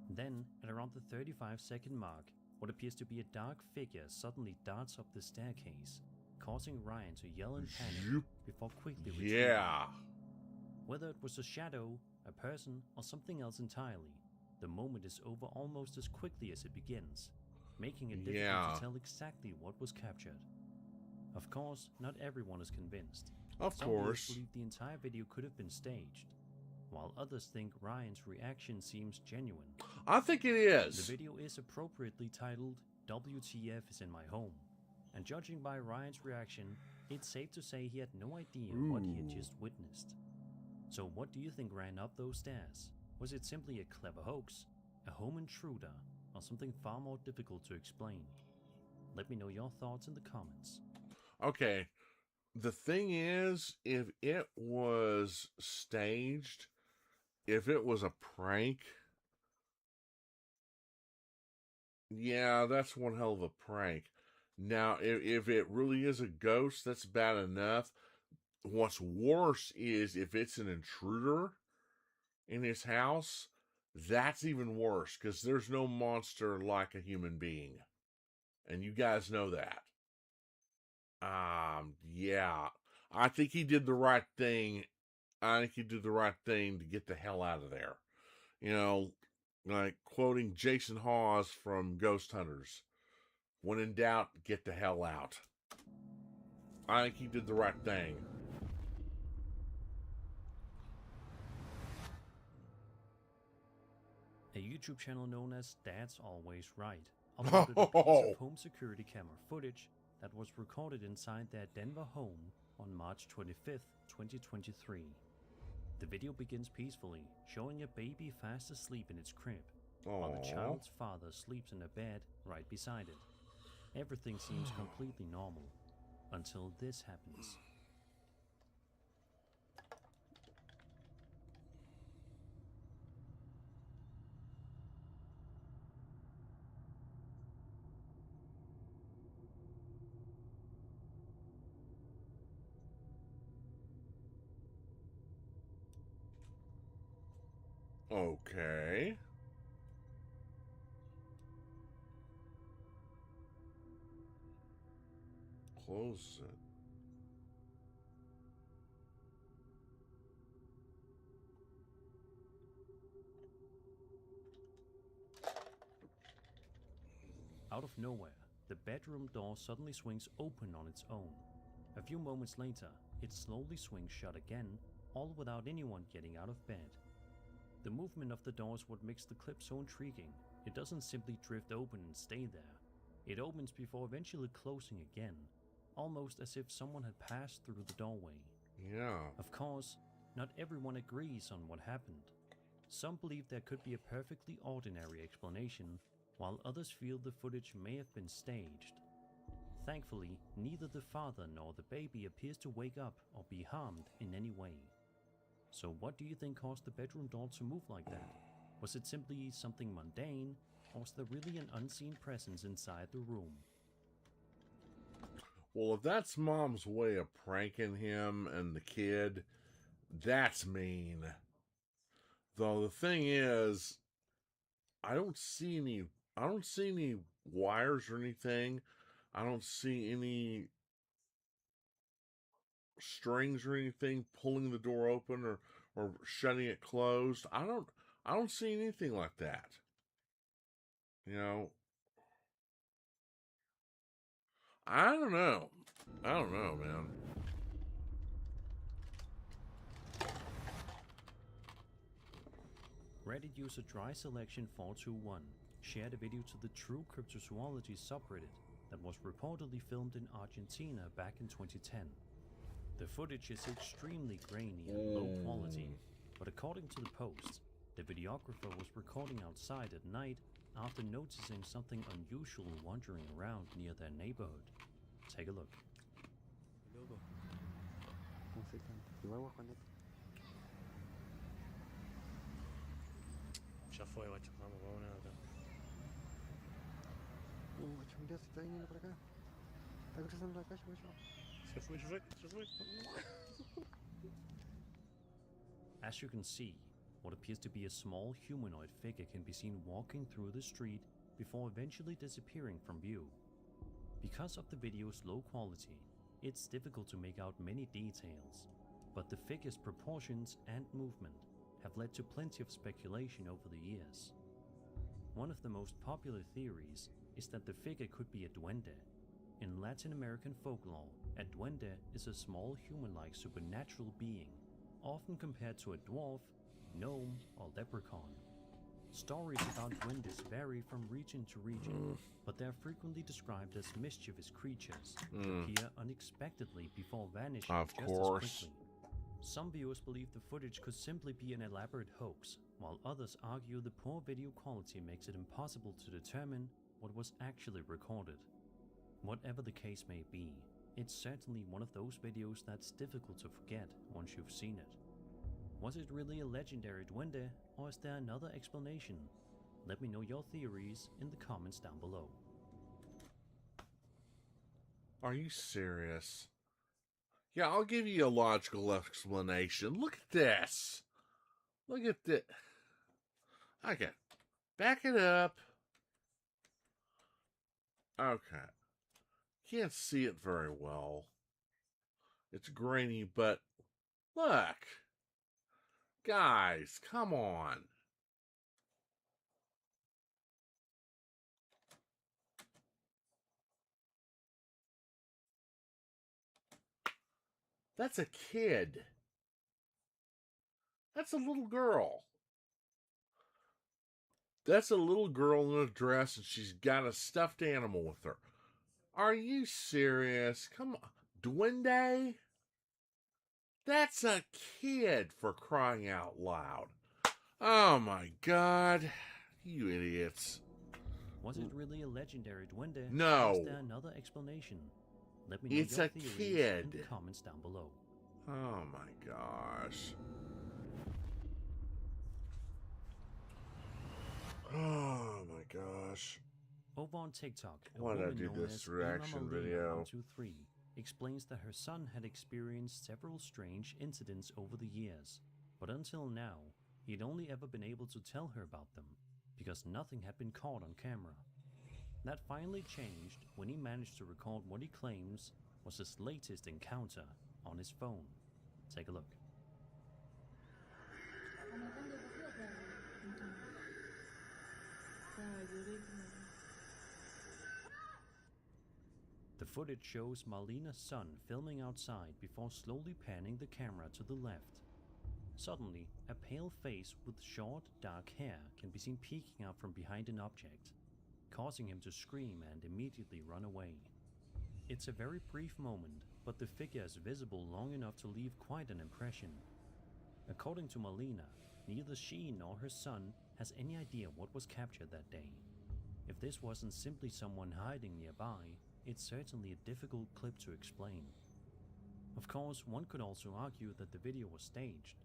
B: Then, at around the 35-second mark, what appears to be a dark figure suddenly darts up the staircase, causing Ryan to yell in panic before quickly retreating.
A: Yeah.
B: Whether it was a shadow, a person, or something else entirely, the moment is over almost as quickly as it begins, making it difficult to tell exactly what was captured. Of course, not everyone is convinced. Some viewers believe the entire video could have been staged, while others think Ryan's reaction seems genuine.
A: I think it is.
B: The video is appropriately titled WTF is in my home, and judging by Ryan's reaction, it's safe to say he had no idea what he had just witnessed. So what do you think ran up those stairs? Was it simply a clever hoax, a home intruder, or something far more difficult to explain? Let me know your thoughts in the comments.
A: Okay, the thing is, if it was staged, if it was a prank, yeah, that's one hell of a prank. Now, if it really is a ghost, that's bad enough. What's worse is if it's an intruder in his house, that's even worse, because there's no monster like a human being. And you guys know that. Yeah. I think he did the right thing. To get the hell out of there. You know, like quoting Jason Hawes from Ghost Hunters. When in doubt, get the hell out. I think he did the right thing.
B: A YouTube channel known as Dad's Always Right uploaded a piece of home security camera footage that was recorded inside their Denver home on March 25th, 2023. The video begins peacefully, showing a baby fast asleep in its crib, while the child's father sleeps in a bed right beside it. Everything seems completely normal, until this happens.
A: Okay. Close it.
B: Out of nowhere, the bedroom door suddenly swings open on its own. A few moments later, it slowly swings shut again, all without anyone getting out of bed. The movement of the door is what makes the clip so intriguing. It doesn't simply drift open and stay there. It opens before eventually closing again, almost as if someone had passed through the doorway.
A: Yeah.
B: Of course, not everyone agrees on what happened. Some believe there could be a perfectly ordinary explanation, while others feel the footage may have been staged. Thankfully, neither the father nor the baby appears to wake up or be harmed in any way. So what do you think caused the bedroom door to move like that? Was it simply something mundane, or was there really an unseen presence inside the room?
A: Well, if that's Mom's way of pranking him and the kid, that's mean. Though the thing is, I don't see any wires or anything. I don't see any strings or anything pulling the door open or shutting it closed. I don't see anything like that. You know, I don't know. I don't know, man.
B: Reddit user Dry Selection 421 shared a video to the True Cryptozoology subreddit that was reportedly filmed in Argentina back in 2010. The footage is extremely grainy and low quality, but according to the post, the videographer was recording outside at night after noticing something unusual wandering around near their neighborhood. Take a look.
H: Ya fue, guacho. Vamos, vámonos acá.
I: Guacho, mira, se está viniendo para acá. Está cruzando la calle, guacho.
H: Se fue, se fue, se fue.
B: As you can see, what appears to be a small humanoid figure can be seen walking through the street before eventually disappearing from view. Because of the video's low quality, it's difficult to make out many details, but the figure's proportions and movement have led to plenty of speculation over the years. One of the most popular theories is that the figure could be a duende. In Latin American folklore, a duende is a small human-like supernatural being, often compared to a dwarf, gnome, or leprechaun. Stories about duendes vary from region to region, but they are frequently described as mischievous creatures that appear unexpectedly before vanishing
A: Of
B: just
A: course.
B: as quickly. Some viewers believe the footage could simply be an elaborate hoax, while others argue the poor video quality makes it impossible to determine what was actually recorded. Whatever the case may be, it's certainly one of those videos that's difficult to forget once you've seen it. Was it really a legendary duende, or is there another explanation? Let me know your theories in the comments down below.
A: Are you serious? Yeah, I'll give you a logical explanation. Look at this. Look at this. Okay. Back it up. Okay. Can't see it very well. It's grainy, but look. Guys, come on. That's a kid. That's a little girl. That's a little girl in a dress, and she's got a stuffed animal with her. Are you serious? Come on. Duende? That's a kid, for crying out loud. Oh my god. You idiots.
B: Was it really a legendary duende?
A: No.
B: Or is there another explanation? Let me know
A: It's
B: your
A: a
B: theories
A: kid.
B: in the comments down below.
A: Oh my gosh. Oh my gosh.
B: Over on TikTok, a
A: Why did I
B: woman
A: do
B: known
A: this
B: as
A: reaction video?
B: 123 explains that her son had experienced several strange incidents over the years, but until now, he had only ever been able to tell her about them, because nothing had been caught on camera. That finally changed when he managed to record what he claims was his latest encounter on his phone. Take a look. The footage shows Marlena's son filming outside before slowly panning the camera to the left. Suddenly, a pale face with short, dark hair can be seen peeking out from behind an object, causing him to scream and immediately run away. It's a very brief moment, but the figure is visible long enough to leave quite an impression. According to Marlena, neither she nor her son has any idea what was captured that day. If this wasn't simply someone hiding nearby, it's certainly a difficult clip to explain. Of course, one could also argue that the video was staged.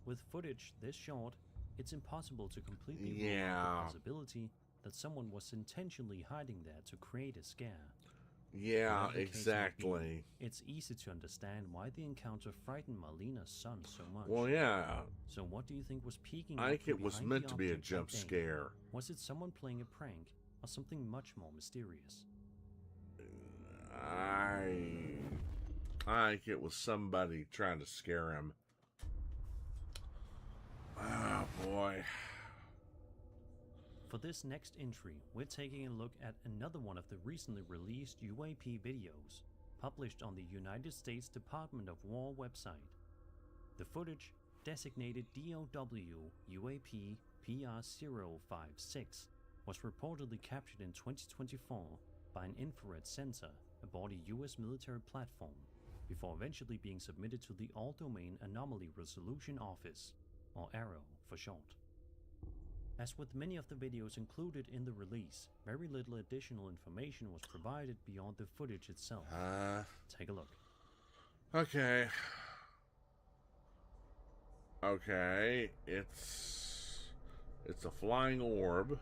B: With footage this short, it's impossible to completely rule out the possibility that someone was intentionally hiding there to create a scare.
A: Yeah,
B: Whatever the case may
A: exactly.
B: be, it's easy to understand why the encounter frightened Marlena's son so much.
A: Well, yeah.
B: So what do you think was peeking
A: I
B: out
A: think
B: from
A: it was
B: behind
A: meant
B: the
A: to be a
B: object
A: jump
B: that day?
A: scare.
B: Was it someone playing a prank, or something much more mysterious?
A: I think it was somebody trying to scare him. Oh boy.
B: For this next entry, we're taking a look at another one of the recently released UAP videos, published on the United States Department of War website. The footage, designated DOW UAP PR056, was reportedly captured in 2024 by an infrared sensor aboard a US military platform, before eventually being submitted to the All-Domain Anomaly Resolution Office, or ARROW for short. As with many of the videos included in the release, very little additional information was provided beyond the footage itself. Take a look.
A: Okay. Okay, it's a flying orb.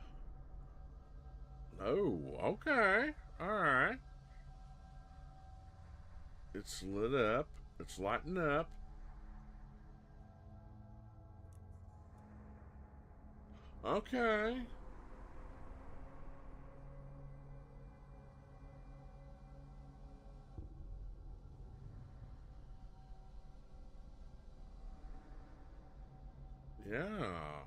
A: Oh, okay. Alright. It's lit up. It's lighting up. Okay. Yeah.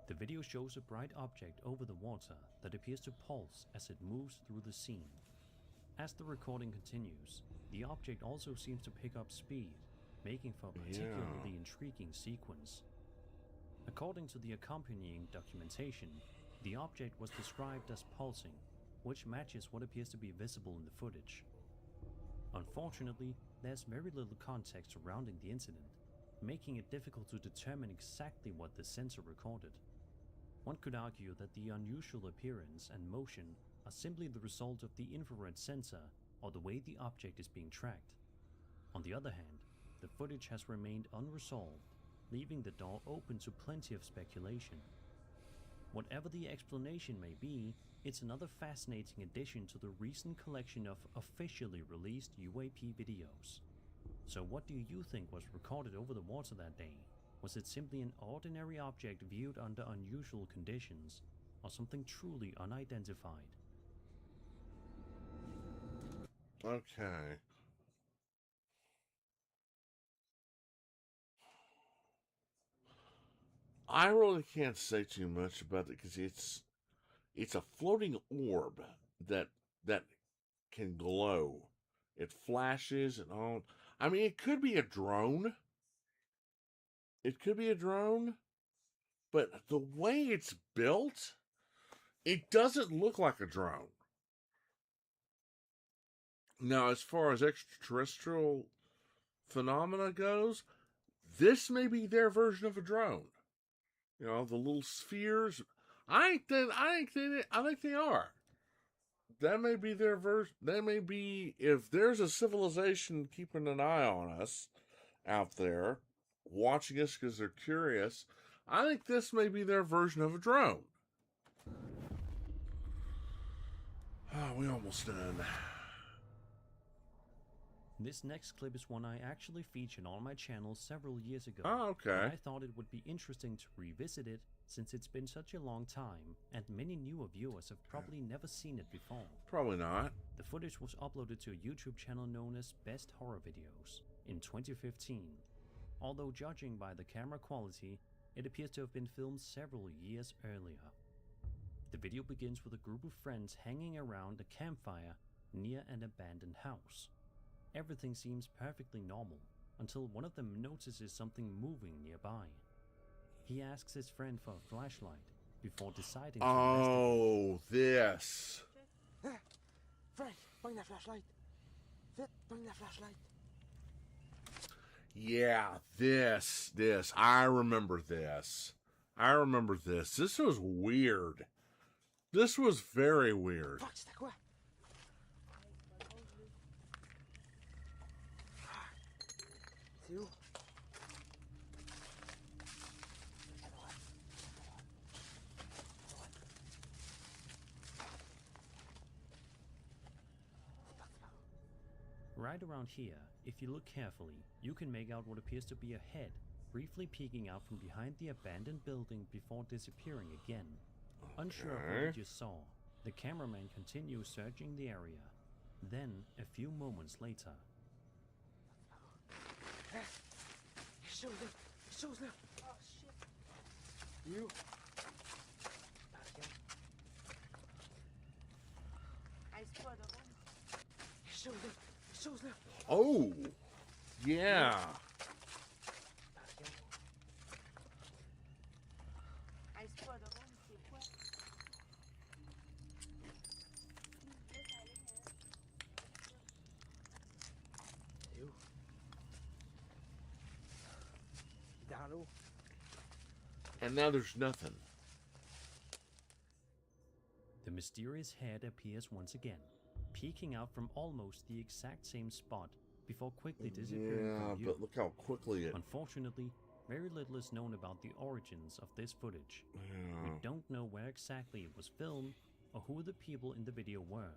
B: The video shows a bright object over the water that appears to pulse as it moves through the scene. As the recording continues, the object also seems to pick up speed, making for a particularly intriguing sequence. According to the accompanying documentation, the object was described as pulsing, which matches what appears to be visible in the footage. Unfortunately, there's very little context surrounding the incident, making it difficult to determine exactly what the sensor recorded. One could argue that the unusual appearance and motion are simply the result of the infrared sensor or the way the object is being tracked. On the other hand, the footage has remained unresolved, leaving the door open to plenty of speculation. Whatever the explanation may be, it's another fascinating addition to the recent collection of officially released UAP videos. So what do you think was recorded over the water that day? Was it simply an ordinary object viewed under unusual conditions, or something truly unidentified?
A: Okay. I really can't say too much about it because it's a floating orb that that can glow. It flashes and all. I mean, it could be a drone. It could be a drone, but the way it's built, it doesn't look like a drone. Now, as far as extraterrestrial phenomena goes, this may be their version of a drone. You know, the little spheres. I think they are. That may be their version. That may be, if there's a civilization keeping an eye on us out there, watching us because they're curious. I think this may be their version of a drone. Oh, we almost done.
B: This next clip is one I actually featured on my channel several years ago.
A: Oh, okay.
B: And I thought it would be interesting to revisit it since it's been such a long time and many newer viewers have probably never seen it before.
A: Probably not.
B: The footage was uploaded to a YouTube channel known as Best Horror Videos in 2015. Although judging by the camera quality, it appears to have been filmed several years earlier. The video begins with a group of friends hanging around a campfire near an abandoned house. Everything seems perfectly normal until one of them notices something moving nearby. He asks his friend for a flashlight before deciding to investigate.
A: Oh, this.
I: Frank, bring that flashlight. Fit, bring that flashlight.
A: Yeah, this. I remember this. This was weird. This was very weird.
I: Fuck, c'est quoi? C'est où?
B: Right around here, if you look carefully, you can make out what appears to be a head briefly peeking out from behind the abandoned building before disappearing again. Unsure of what he just saw, the cameraman continues searching the area. Then, a few moments later,
I: Shows now. Oh shit. You. Shows now.
A: Oh, yeah. And now there's nothing.
B: the mysterious head appears once again, peeking out from almost the exact same spot before quickly disappearing from view.
A: But look how quickly it...
B: Unfortunately, very little is known about the origins of this footage. We don't know where exactly it was filmed or who the people in the video were,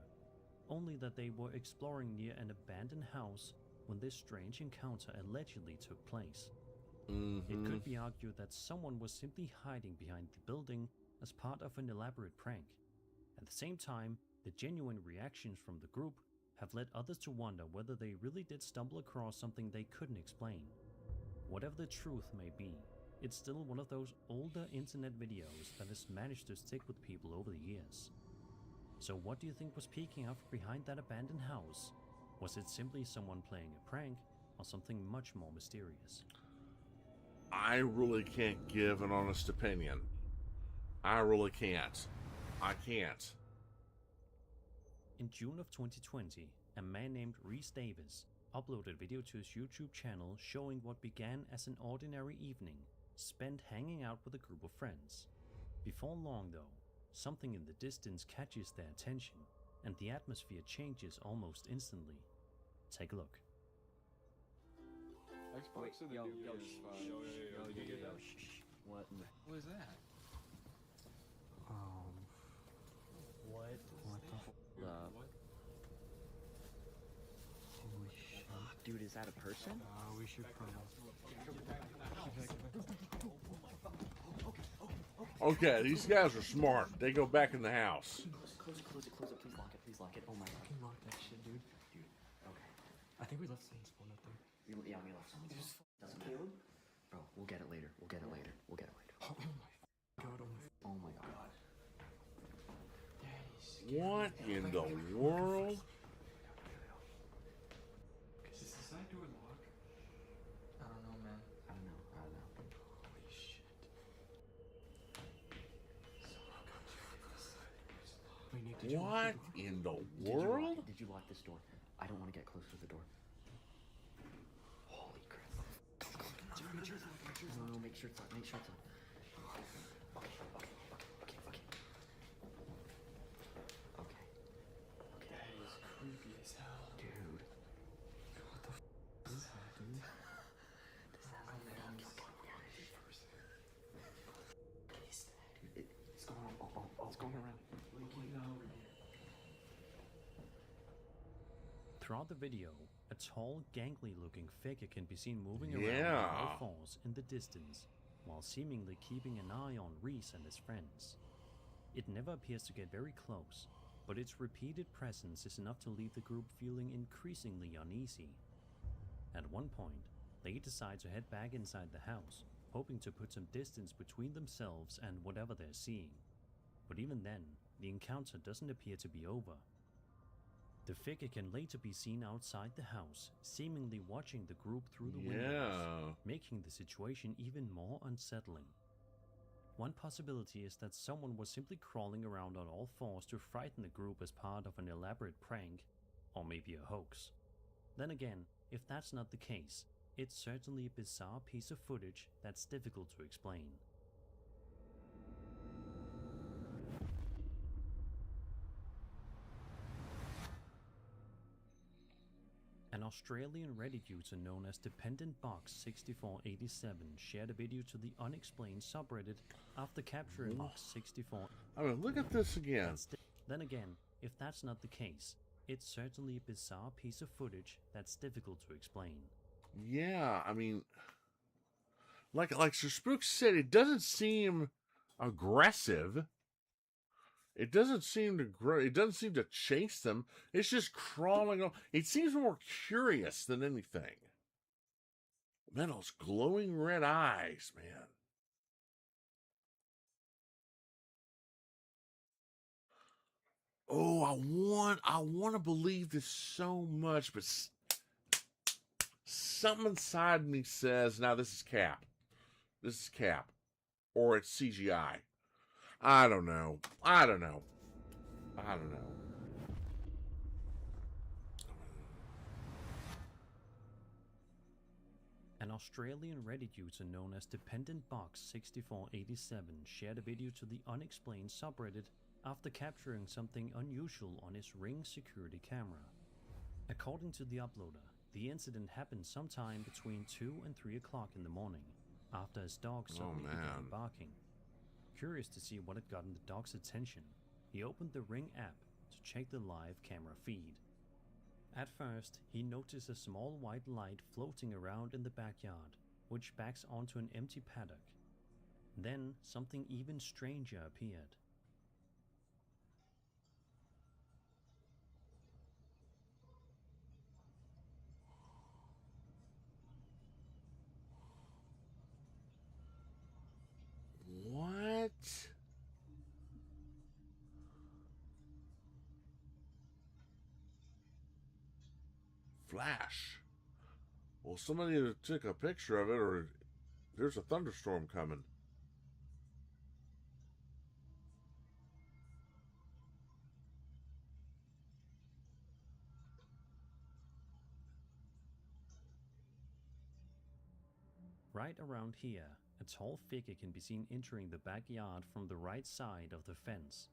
B: only that they were exploring near an abandoned house when this strange encounter allegedly took place. It could be argued that someone was simply hiding behind the building as part of an elaborate prank. At the same time, the genuine reactions from the group have led others to wonder whether they really did stumble across something they couldn't explain. Whatever the truth may be, it's still one of those older internet videos that has managed to stick with people over the years. So what do you think was peeking out behind that abandoned house? Was it simply someone playing a prank, or something much more mysterious?
A: I really can't give an honest opinion. I really can't. I can't.
B: In June of 2020, a man named Rhys Davis uploaded a video to his YouTube channel showing what began as an ordinary evening spent hanging out with a group of friends. Before long though, something in the distance catches their attention and the atmosphere changes almost instantly. Take a look.
D: Xbox of the new PS5.
F: What in the...
D: What is that?
F: What the fuck?
D: What?
F: Holy shit. Dude, is that a person?
I: We should probably...
A: Okay, these guys are smart. They go back in the house.
F: Close it, please lock it, oh my god.
I: Fucking lock that shit, dude. we left signs one out there.
F: Yeah, we left something. Doesn't matter. Bro, we'll get it later. We'll get it later. We'll get it later.
I: Oh my god,
F: Oh my god.
A: What in the world?
I: Is the side door locked? I don't know, man.
F: I don't know.
I: Holy shit.
A: What in the world?
F: Did you lock this door? I don't want to get close to the door. Holy crap. Make sure it's locked. No, make sure it's locked. Make sure it's locked. Okay.
I: That is creepy as hell.
F: Dude.
I: What the is that, dude?
F: It's going on. It's going around.
B: Throughout the video, a tall, gangly-looking figure can be seen moving around
A: Yeah.
B: on all fours in the distance, while seemingly keeping an eye on Reese and his friends. It never appears to get very close, but its repeated presence is enough to leave the group feeling increasingly uneasy. At one point, they decide to head back inside the house, hoping to put some distance between themselves and whatever they're seeing. But even then, the encounter doesn't appear to be over. The figure can later be seen outside the house, seemingly watching the group through the windows, making the situation even more unsettling. One possibility is that someone was simply crawling around on all fours to frighten the group as part of an elaborate prank, or maybe a hoax. Then again, if that's not the case, it's certainly a bizarre piece of footage that's difficult to explain. An Australian Reddit user known as DependentBox6487 shared a video to the unexplained subreddit after capturing Box 64.
A: I mean, look at this again.
B: Then again, if that's not the case, it's certainly a bizarre piece of footage that's difficult to explain.
A: Yeah, I mean, like Sir Spooks said, it doesn't seem aggressive. It doesn't seem to grow. It doesn't seem to chase them. It's just crawling on. It seems more curious than anything. Man, those glowing red eyes, man. Oh, I want to believe this so much, but something inside me says, now this is Cap. This is Cap. Or it's CGI. I don't know.
B: An Australian Reddit user known as DependentBox6487 shared a video to the unexplained subreddit after capturing something unusual on his Ring security camera. According to the uploader, the incident happened sometime between 2 and 3 o'clock in the morning, after his dog suddenly began barking. Curious to see what had gotten the dog's attention, he opened the Ring app to check the live camera feed. At first, he noticed a small white light floating around in the backyard, which backs onto an empty paddock. Then, something even stranger appeared.
A: What? Flash. Well, somebody took a picture of it, or there's a thunderstorm coming.
B: Right around here, a tall figure can be seen entering the backyard from the right side of the fence.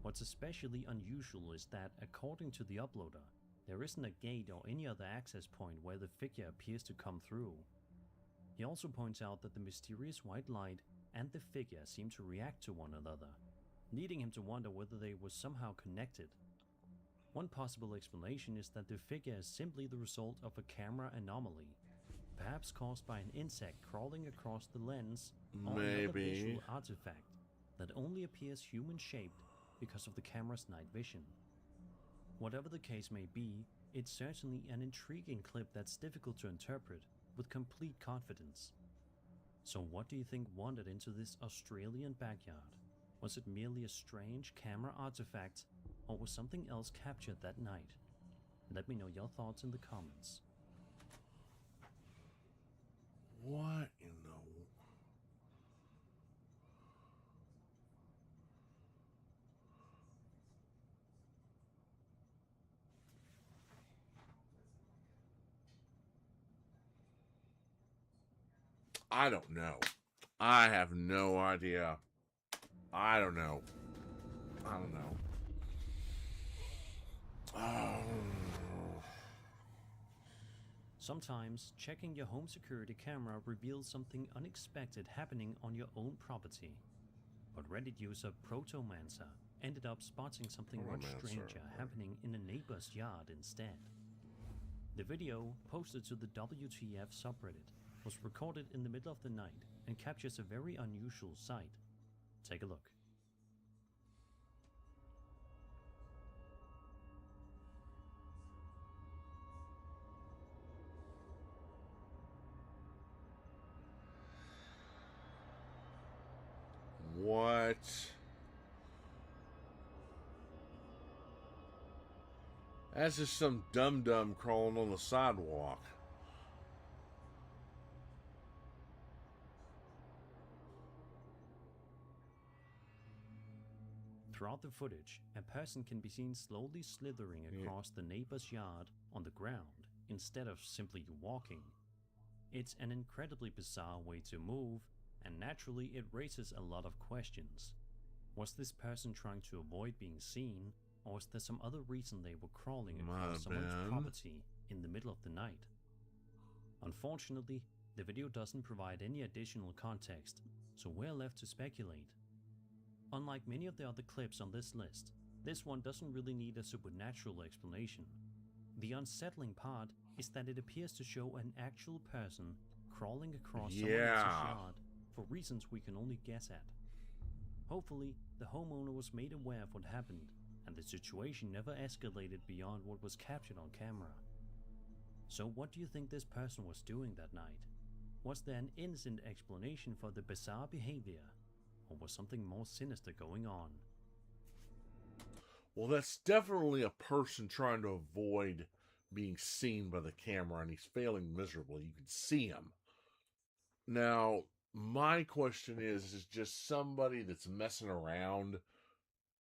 B: What's especially unusual is that, according to the uploader, there isn't a gate or any other access point where the figure appears to come through. He also points out that the mysterious white light and the figure seem to react to one another, leading him to wonder whether they were somehow connected. One possible explanation is that the figure is simply the result of a camera anomaly, perhaps caused by an insect crawling across the lens, or another visual artifact that only appears human-shaped because of the camera's night vision. Whatever the case may be, it's certainly an intriguing clip that's difficult to interpret with complete confidence. So what do you think wandered into this Australian backyard? Was it merely a strange camera artifact, or was something else captured that night? Let me know your thoughts in the comments.
A: What in the... I don't know. I have no idea. I don't know. Oh.
B: Sometimes, checking your home security camera reveals something unexpected happening on your own property. But Reddit user Protomancer ended up spotting something much stranger happening in a neighbor's yard instead. The video, posted to the WTF subreddit, was recorded in the middle of the night and captures a very unusual sight. Take a look.
A: What? That's just some dum-dum crawling on the sidewalk.
B: Throughout the footage, a person can be seen slowly slithering across the neighbor's yard on the ground instead of simply walking. It's an incredibly bizarre way to move, and naturally it raises a lot of questions. Was this person trying to avoid being seen, or was there some other reason they were crawling across someone's property in the middle of the night? Unfortunately, the video doesn't provide any additional context, so we're left to speculate. Unlike many of the other clips on this list, this one doesn't really need a supernatural explanation. The unsettling part is that it appears to show an actual person crawling across someone else's yard for reasons we can only guess at. Hopefully, the homeowner was made aware of what happened, and the situation never escalated beyond what was captured on camera. So what do you think this person was doing that night? Was there an innocent explanation for the bizarre behavior, or was something more sinister going on?
A: Well, that's definitely a person trying to avoid being seen by the camera, and he's failing miserably. You can see him. Now, my question is just somebody that's messing around?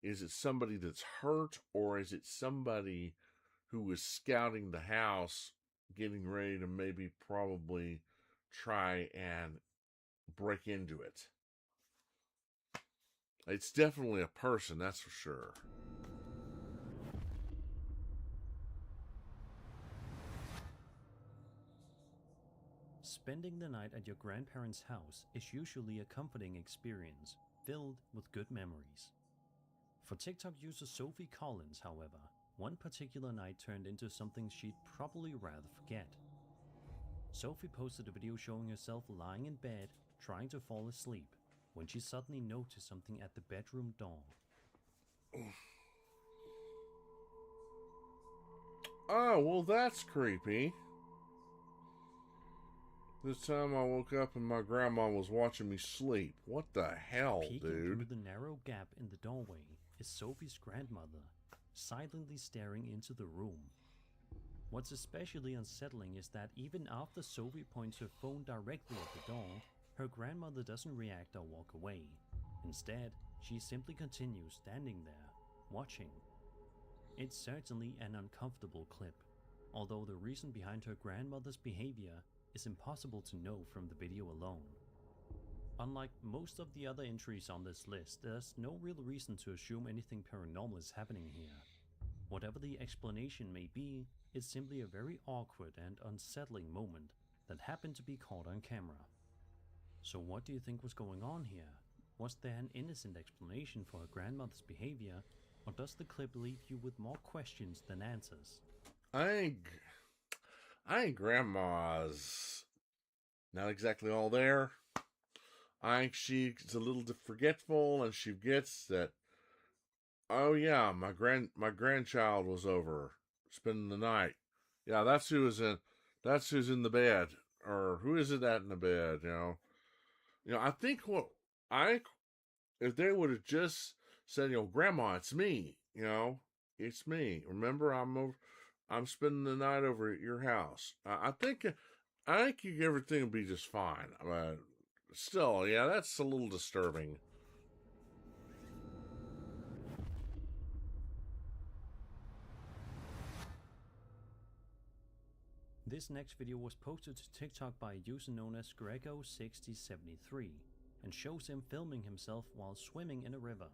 A: Is it somebody that's hurt, or is it somebody who is scouting the house, getting ready to maybe probably try and break into it? It's definitely a person, that's for sure.
B: Spending the night at your grandparents' house is usually a comforting experience, filled with good memories. For TikTok user Sophie Collins, however, one particular night turned into something she'd probably rather forget. Sophie posted a video showing herself lying in bed, trying to fall asleep, when she suddenly noticed something at the bedroom door.
A: Oh, well, that's creepy. This time I woke up and my grandma was watching me sleep. What the hell,
B: Peeking
A: dude?
B: through the narrow gap in the doorway is Sophie's grandmother, silently staring into the room. What's especially unsettling is that even after Sophie points her phone directly at the door, her grandmother doesn't react or walk away. Instead, she simply continues standing there, watching. It's certainly an uncomfortable clip, although the reason behind her grandmother's behavior is impossible to know from the video alone. Unlike most of the other entries on this list, there's no real reason to assume anything paranormal is happening here. Whatever the explanation may be, it's simply a very awkward and unsettling moment that happened to be caught on camera. So what do you think was going on here? Was there an innocent explanation for her grandmother's behavior, or does the clip leave you with more questions than answers?
A: I think grandma's not exactly all there. I think she's a little forgetful, and she gets that, oh yeah, my grandchild was over spending the night. Yeah, that's who is in. That's who's in the bed, or who is it that in the bed? I think if they would have just said, Grandma, it's me. It's me. Remember, I'm spending the night over at your house. I think everything will be just fine. But still, yeah, that's a little disturbing.
B: This next video was posted to TikTok by a user known as Grego6073 and shows him filming himself while swimming in a river.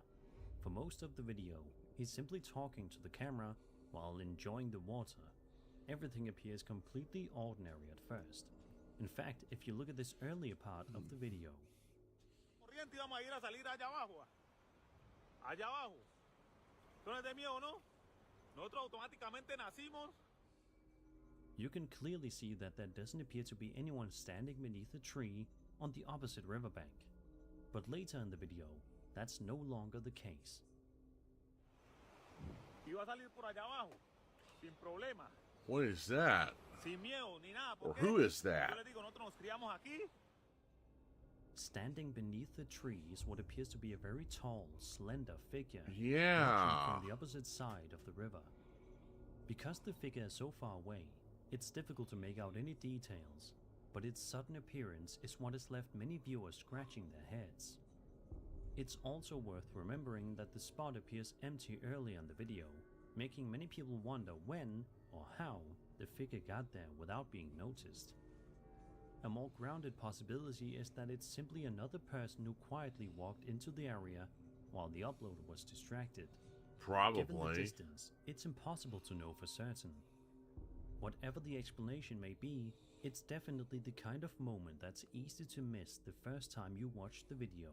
B: For most of the video, he's simply talking to the camera while enjoying the water. Everything appears completely ordinary at first. In fact, if you look at this earlier part of the video,
I: Corriente íbamos a ir a salir allá abajo. Allá abajo. ¿Tú no es de miedo, no? Nosotros automáticamente nacimos.
B: you can clearly see that there doesn't appear to be anyone standing beneath a tree on the opposite riverbank. But later in the video, that's no longer the case.
I: Iba a salir por allá abajo. Sin problema.
A: What is that?
I: Sin miedo ni nada.
A: Or who is that?
I: Yo le digo, nosotros nos criamos aquí.
B: Standing beneath the tree is what appears to be a very tall, slender figure.
A: Yeah.
B: Watching from the opposite side of the river. Because the figure is so far away, it's difficult to make out any details, but its sudden appearance is what has left many viewers scratching their heads. It's also worth remembering that the spot appears empty early in the video, making many people wonder when or how the figure got there without being noticed. A more grounded possibility is that it's simply another person who quietly walked into the area while the uploader was distracted.
A: Probably.
B: Given the distance, it's impossible to know for certain. Whatever the explanation may be, it's definitely the kind of moment that's easy to miss the first time you watch the video.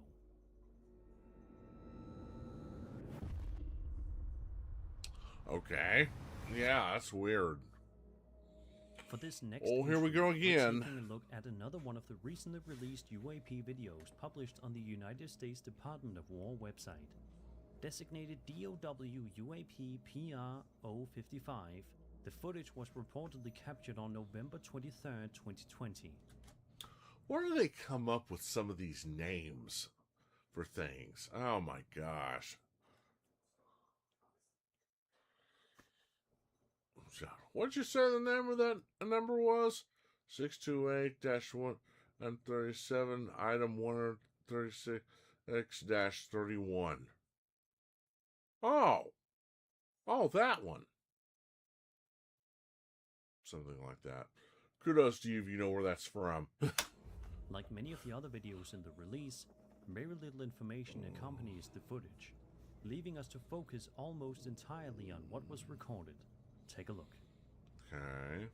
A: Okay. Yeah, that's weird.
B: For this next
A: here we go
B: entry,
A: again.
B: we're taking a look at another one of the recently released UAP videos published on the United States Department of War website. Designated DOW UAP PR-055, the footage was reportedly captured on November 23rd, 2020.
A: Where do they come up with some of these names for things? Oh my gosh. What'd you say the name of that number was? 628-137, item 136X-31. Oh, that one. Something like that. Kudos to you if you know where that's from.
B: Like many of the other videos in the release, very little information accompanies the footage, leaving us to focus almost entirely on what was recorded. Take a look.
A: Okay.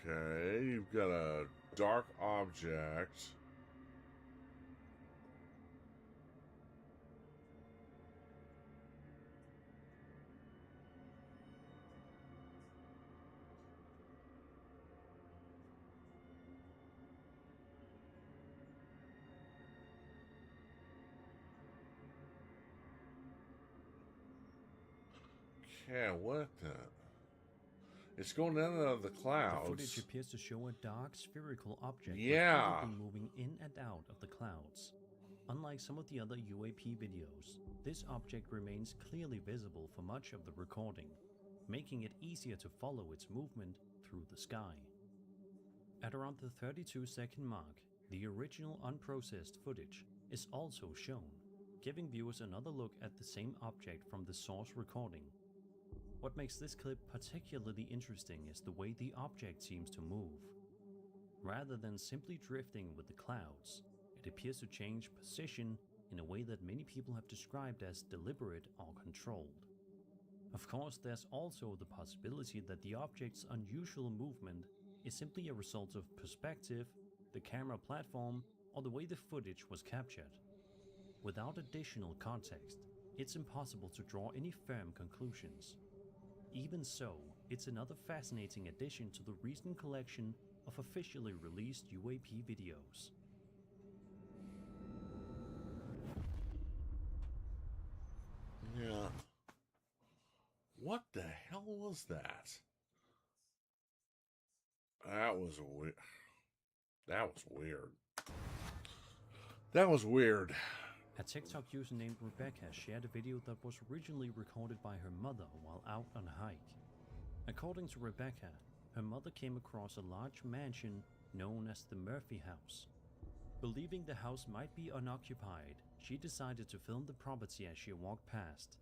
A: Okay, you've got a dark object. Okay, what the? It's going in and out of the clouds.
B: The footage appears to show a dark spherical object repeatedly moving in and out of the clouds. Unlike some of the other UAP videos, this object remains clearly visible for much of the recording, making it easier to follow its movement through the sky. At around the 32-second mark, the original unprocessed footage is also shown, giving viewers another look at the same object from the source recording. What makes this clip particularly interesting is the way the object seems to move. Rather than simply drifting with the clouds, it appears to change position in a way that many people have described as deliberate or controlled. Of course, there's also the possibility that the object's unusual movement is simply a result of perspective, the camera platform, or the way the footage was captured. Without additional context, it's impossible to draw any firm conclusions. Even so, it's another fascinating addition to the recent collection of officially released UAP videos.
A: What the hell was that? That was weird. That was weird. That was weird.
B: A TikTok user named Rebecca shared a video that was originally recorded by her mother while out on a hike. According to Rebecca, her mother came across a large mansion known as the Murphy House. Believing the house might be unoccupied, she decided to film the property as she walked past.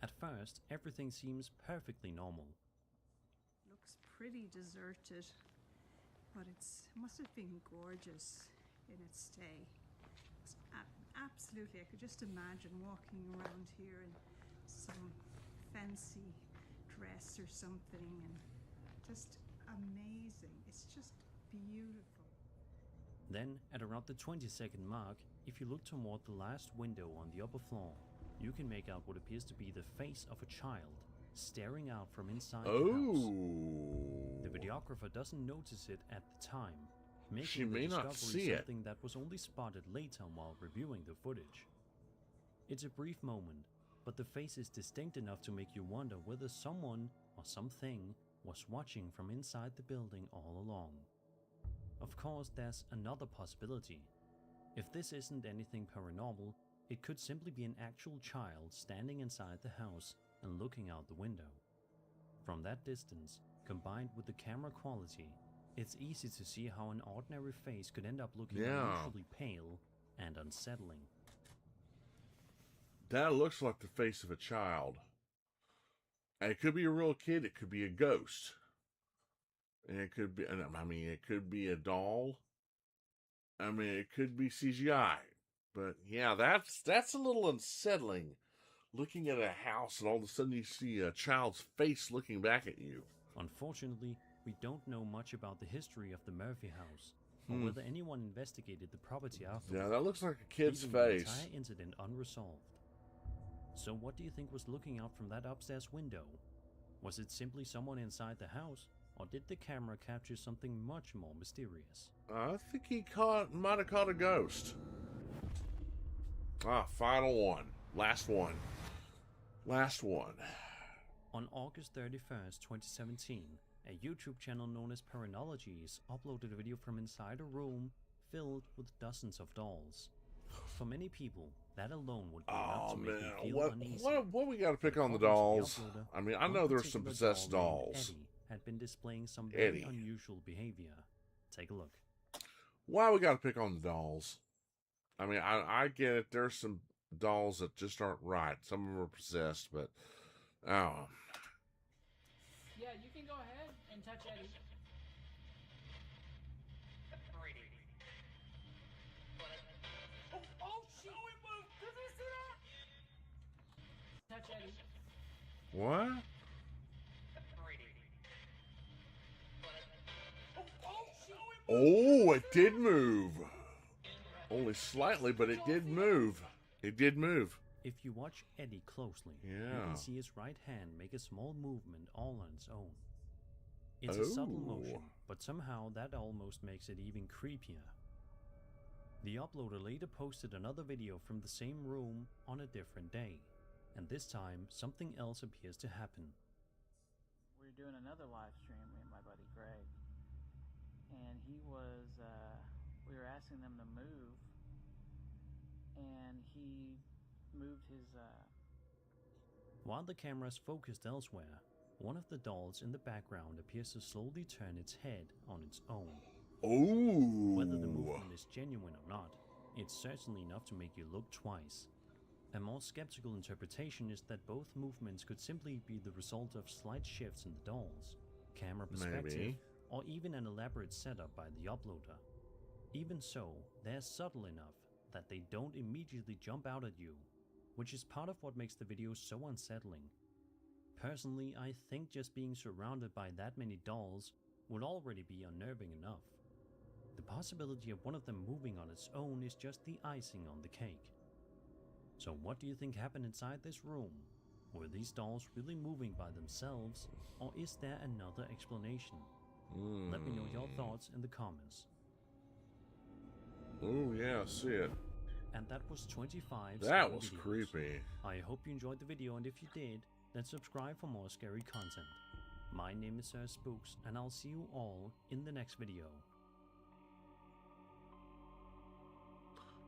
B: At first, everything seems perfectly normal.
J: Looks pretty deserted, but it must have been gorgeous in its day. It's absolutely, I could just imagine walking around here in some fancy dress or something, and just amazing. It's just beautiful.
B: Then, at around the 20-second mark, if you look toward the last window on the upper floor, you can make out what appears to be the face of a child staring out from inside the house. The videographer doesn't notice it at the time,
A: She
B: making
A: may
B: the
A: not
B: discovery
A: see it.
B: something that was only spotted later while reviewing the footage. It's a brief moment, but the face is distinct enough to make you wonder whether someone or something was watching from inside the building all along. Of course, there's another possibility. If this isn't anything paranormal, it could simply be an actual child standing inside the house and looking out the window. From that distance, combined with the camera quality, it's easy to see how an ordinary face could end up looking unusually pale and unsettling.
A: That looks like the face of a child. And it could be a real kid, it could be a ghost. And it could be, it could be a doll. It could be CGI. But yeah, that's a little unsettling. Looking at a house and all of a sudden you see a child's face looking back at you.
B: Unfortunately, we don't know much about the history of the Murphy house, or whether anyone investigated the property afterwards.
A: Yeah, that looks like a kid's
B: leaving
A: face.
B: The entire incident unresolved. So what do you think was looking out from that upstairs window? Was it simply someone inside the house, or did the camera capture something much more mysterious?
A: I think he might have caught a ghost. Final one. Last one. Last one.
B: On August 31st, 2017, a YouTube channel known as Paranormal uploaded a video from inside a room filled with dozens of dolls. For many people, that alone would be enough to make them feel uneasy.
A: What we got to pick on the dolls? I know there's some possessed dolls.
B: Eddie had been displaying some very unusual behavior. Take a look.
A: Why we got to pick on the dolls? I get it. There's some dolls that just aren't right. Some of them are possessed, but
K: yeah, you can go ahead and touch Eddie. Oh shit! Oh, it moved. Did you see that? Touch Eddie.
A: what? Oh, it did move. Only slightly, but it did move. It did move.
B: If you watch Eddie closely, you can see his right hand make a small movement all on its own. It's a subtle motion, but somehow that almost makes it even creepier. The uploader later posted another video from the same room on a different day, and this time something else appears to happen.
K: We're doing another live stream, me and my buddy Greg, and we were asking them to move, and he moved his
B: While the camera is focused elsewhere, one of the dolls in the background appears to slowly turn its head on its own. Whether the movement is genuine or not, it's certainly enough to make you look twice. A more skeptical interpretation is that both movements could simply be the result of slight shifts in the dolls, camera perspective, or even an elaborate setup by the uploader. Even so, they're subtle enough that they don't immediately jump out at you, which is part of what makes the video so unsettling. Personally, I think just being surrounded by that many dolls would already be unnerving enough. The possibility of one of them moving on its own is just the icing on the cake. So what do you think happened inside this room? Were these dolls really moving by themselves, or is there another explanation? Let me know your thoughts in the comments.
A: Oh yeah, see it.
B: And that was 25.
A: That was creepy.
B: I hope you enjoyed the video, and if you did, then subscribe for more scary content. My name is Sir Spooks, and I'll see you all in the next video.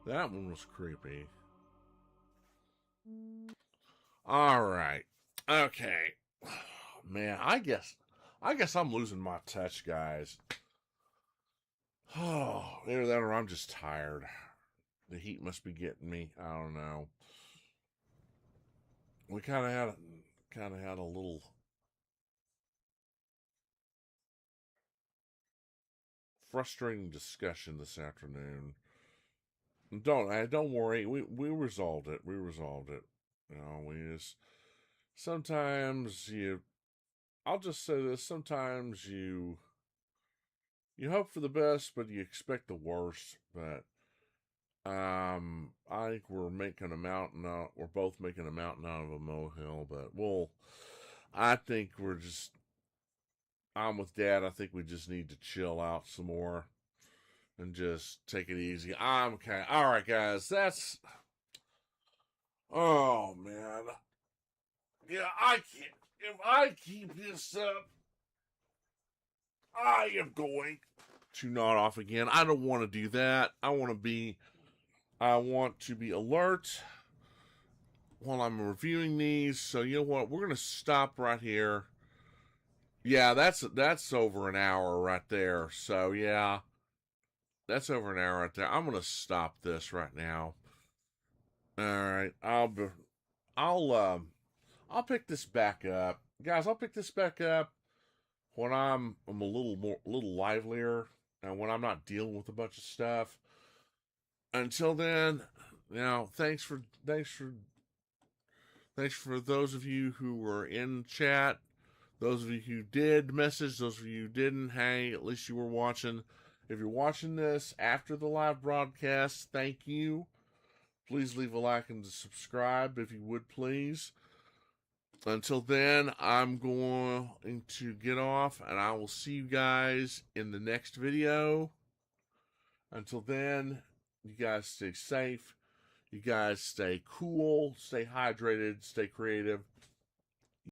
A: That one was creepy. Alright. Okay. Man, I guess I'm losing my touch, guys. Oh, either that or I'm just tired. The heat must be getting me. I don't know. We kind of had a little frustrating discussion this afternoon. Don't worry. We resolved it. We resolved it. You know, we just sometimes I'll just say this, sometimes you hope for the best, but you expect the worst. But I think we're making a mountain out. We're both making a mountain out of a molehill. But I think I'm with Dad. I think we just need to chill out some more and just take it easy. I'm okay. All right, guys. Oh man. Yeah, I can't. If I keep this up, I am going to nod off again. I don't want to do that. I want to be alert while I'm reviewing these. So you know what? We're gonna stop right here. Yeah, that's over an hour right there. So yeah, that's over an hour right there. I'm gonna stop this right now. All right, I'll pick this back up, guys. I'll pick this back up when I'm a little livelier and when I'm not dealing with a bunch of stuff. Until then, thanks for those of you who were in chat, those of you who did message, those of you who didn't. Hey, at least you were watching. If you're watching this after the live broadcast, thank you. Please leave a like and subscribe if you would, please. Until then, I'm going to get off, and I will see you guys in the next video. Until then, you guys stay safe. You guys stay cool, stay hydrated, stay creative.